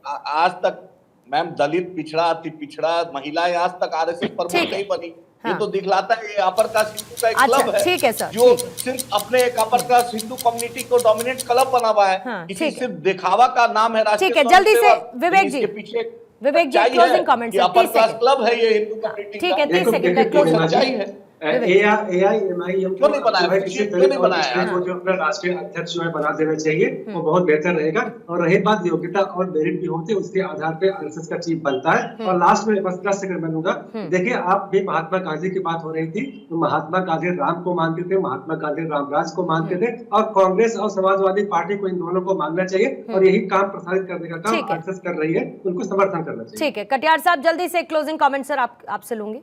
आज तक मैम दलित, पिछड़ा, अति पिछड़ा, महिलाएं आज तक आरएसएस प्रमुख नहीं बनी। ये तो दिखलाता है ये अपर कास्ट हिंदू का एक क्लब है। ठीक है सर, जो सिर्फ अपने एक अपर कास्ट हिंदू कम्युनिटी को डोमिनेट क्लब बना हुआ है। इसी सिर्फ दिखावा का नाम है राष्ट्रीय। ठीक है, जल्दी से विवेक जी, पीछे Vivek ji closing comments. Upper caste club है ये हिंदू कम्युनिटी। ठीक है, 30 सेकंड का क्लोजिंग है। AIMIM क्यों नहीं बनाया? वो जो अपना राष्ट्रीय अध्यक्ष जो है बना देना चाहिए, वो बहुत बेहतर रहेगा। और रही बात योग्यता और मेरिट भी होते, उसके आधार पे आरएसएस का चीफ बनता है। और लास्ट में बस 10 सेकंड मैं लूंगा। देखिए, आप भी महात्मा गांधी की बात हो रही थी, तो महात्मा गांधी राम को मानते थे, महात्मा गांधी रामराज को मानते थे, और कांग्रेस और समाजवादी पार्टी को इन दोनों को मानना चाहिए। और यही काम प्रसारित करने का काम आरएसएस कर रही है, उनको समर्थन करना चाहिए। ठीक है, कटियार साहब जल्दी से क्लोजिंग कमेंट सर आपसे लूंगी।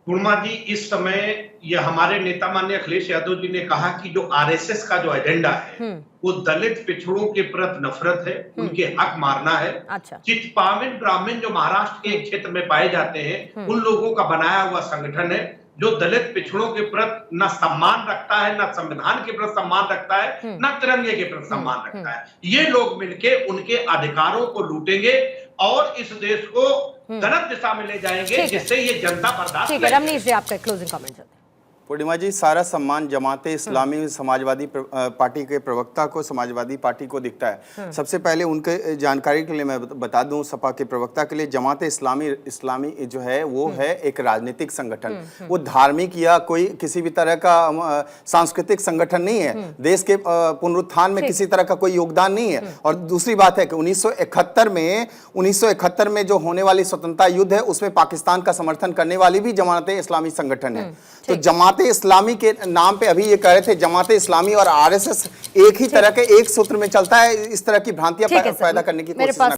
पूर्णिमा जी, इस समय यह हमारे नेता माननीय अखिलेश यादव जी ने कहा कि जो आरएसएस का जो एजेंडा है वो दलित पिछड़ों के प्रति नफरत है, उनके हक मारना है। अच्छा। चित्पावन ब्राह्मण जो महाराष्ट्र के एक क्षेत्र में पाए जाते हैं, उन लोगों का बनाया हुआ संगठन है जो दलित पिछड़ों के प्रति न सम्मान रखता है, न संविधान के प्रति सम्मान रखता है, न तिरंगे के प्रति सम्मान रखता है। ये लोग मिलके उनके अधिकारों को लूटेंगे और इस देश को गलत दिशा में ले जाएंगे, जिससे ये जनता बर्दाश्त। ठीक है, रमनीश जी आपका क्लोजिंग कमेंट। पूर्णिमा जी, सारा सम्मान जमाते इस्लामी समाजवादी पार्टी के प्रवक्ता को, समाजवादी पार्टी को दिखता है। सबसे पहले उनके जानकारी के लिए मैं बता दूं, सपा के प्रवक्ता के लिए, जमाते इस्लामी जो है वो है एक राजनीतिक संगठन, वो धार्मिक या कोई किसी भी तरह का सांस्कृतिक संगठन नहीं है। देश के पुनरुत्थान में किसी तरह का कोई योगदान नहीं है। और दूसरी बात है कि 1971 में जो होने वाली स्वतंत्रता युद्ध है उसमें पाकिस्तान का समर्थन करने वाली भी जमाते इस्लामी संगठन है। तो जमाते इस्लामी के नाम पे अभी ये कह रहे थे, जमाते इस्लामी और आरएसएस एक ही तरह के एक सूत्र में चलता है, इस तरह की भ्रांतियां पैदा करने की कोशिश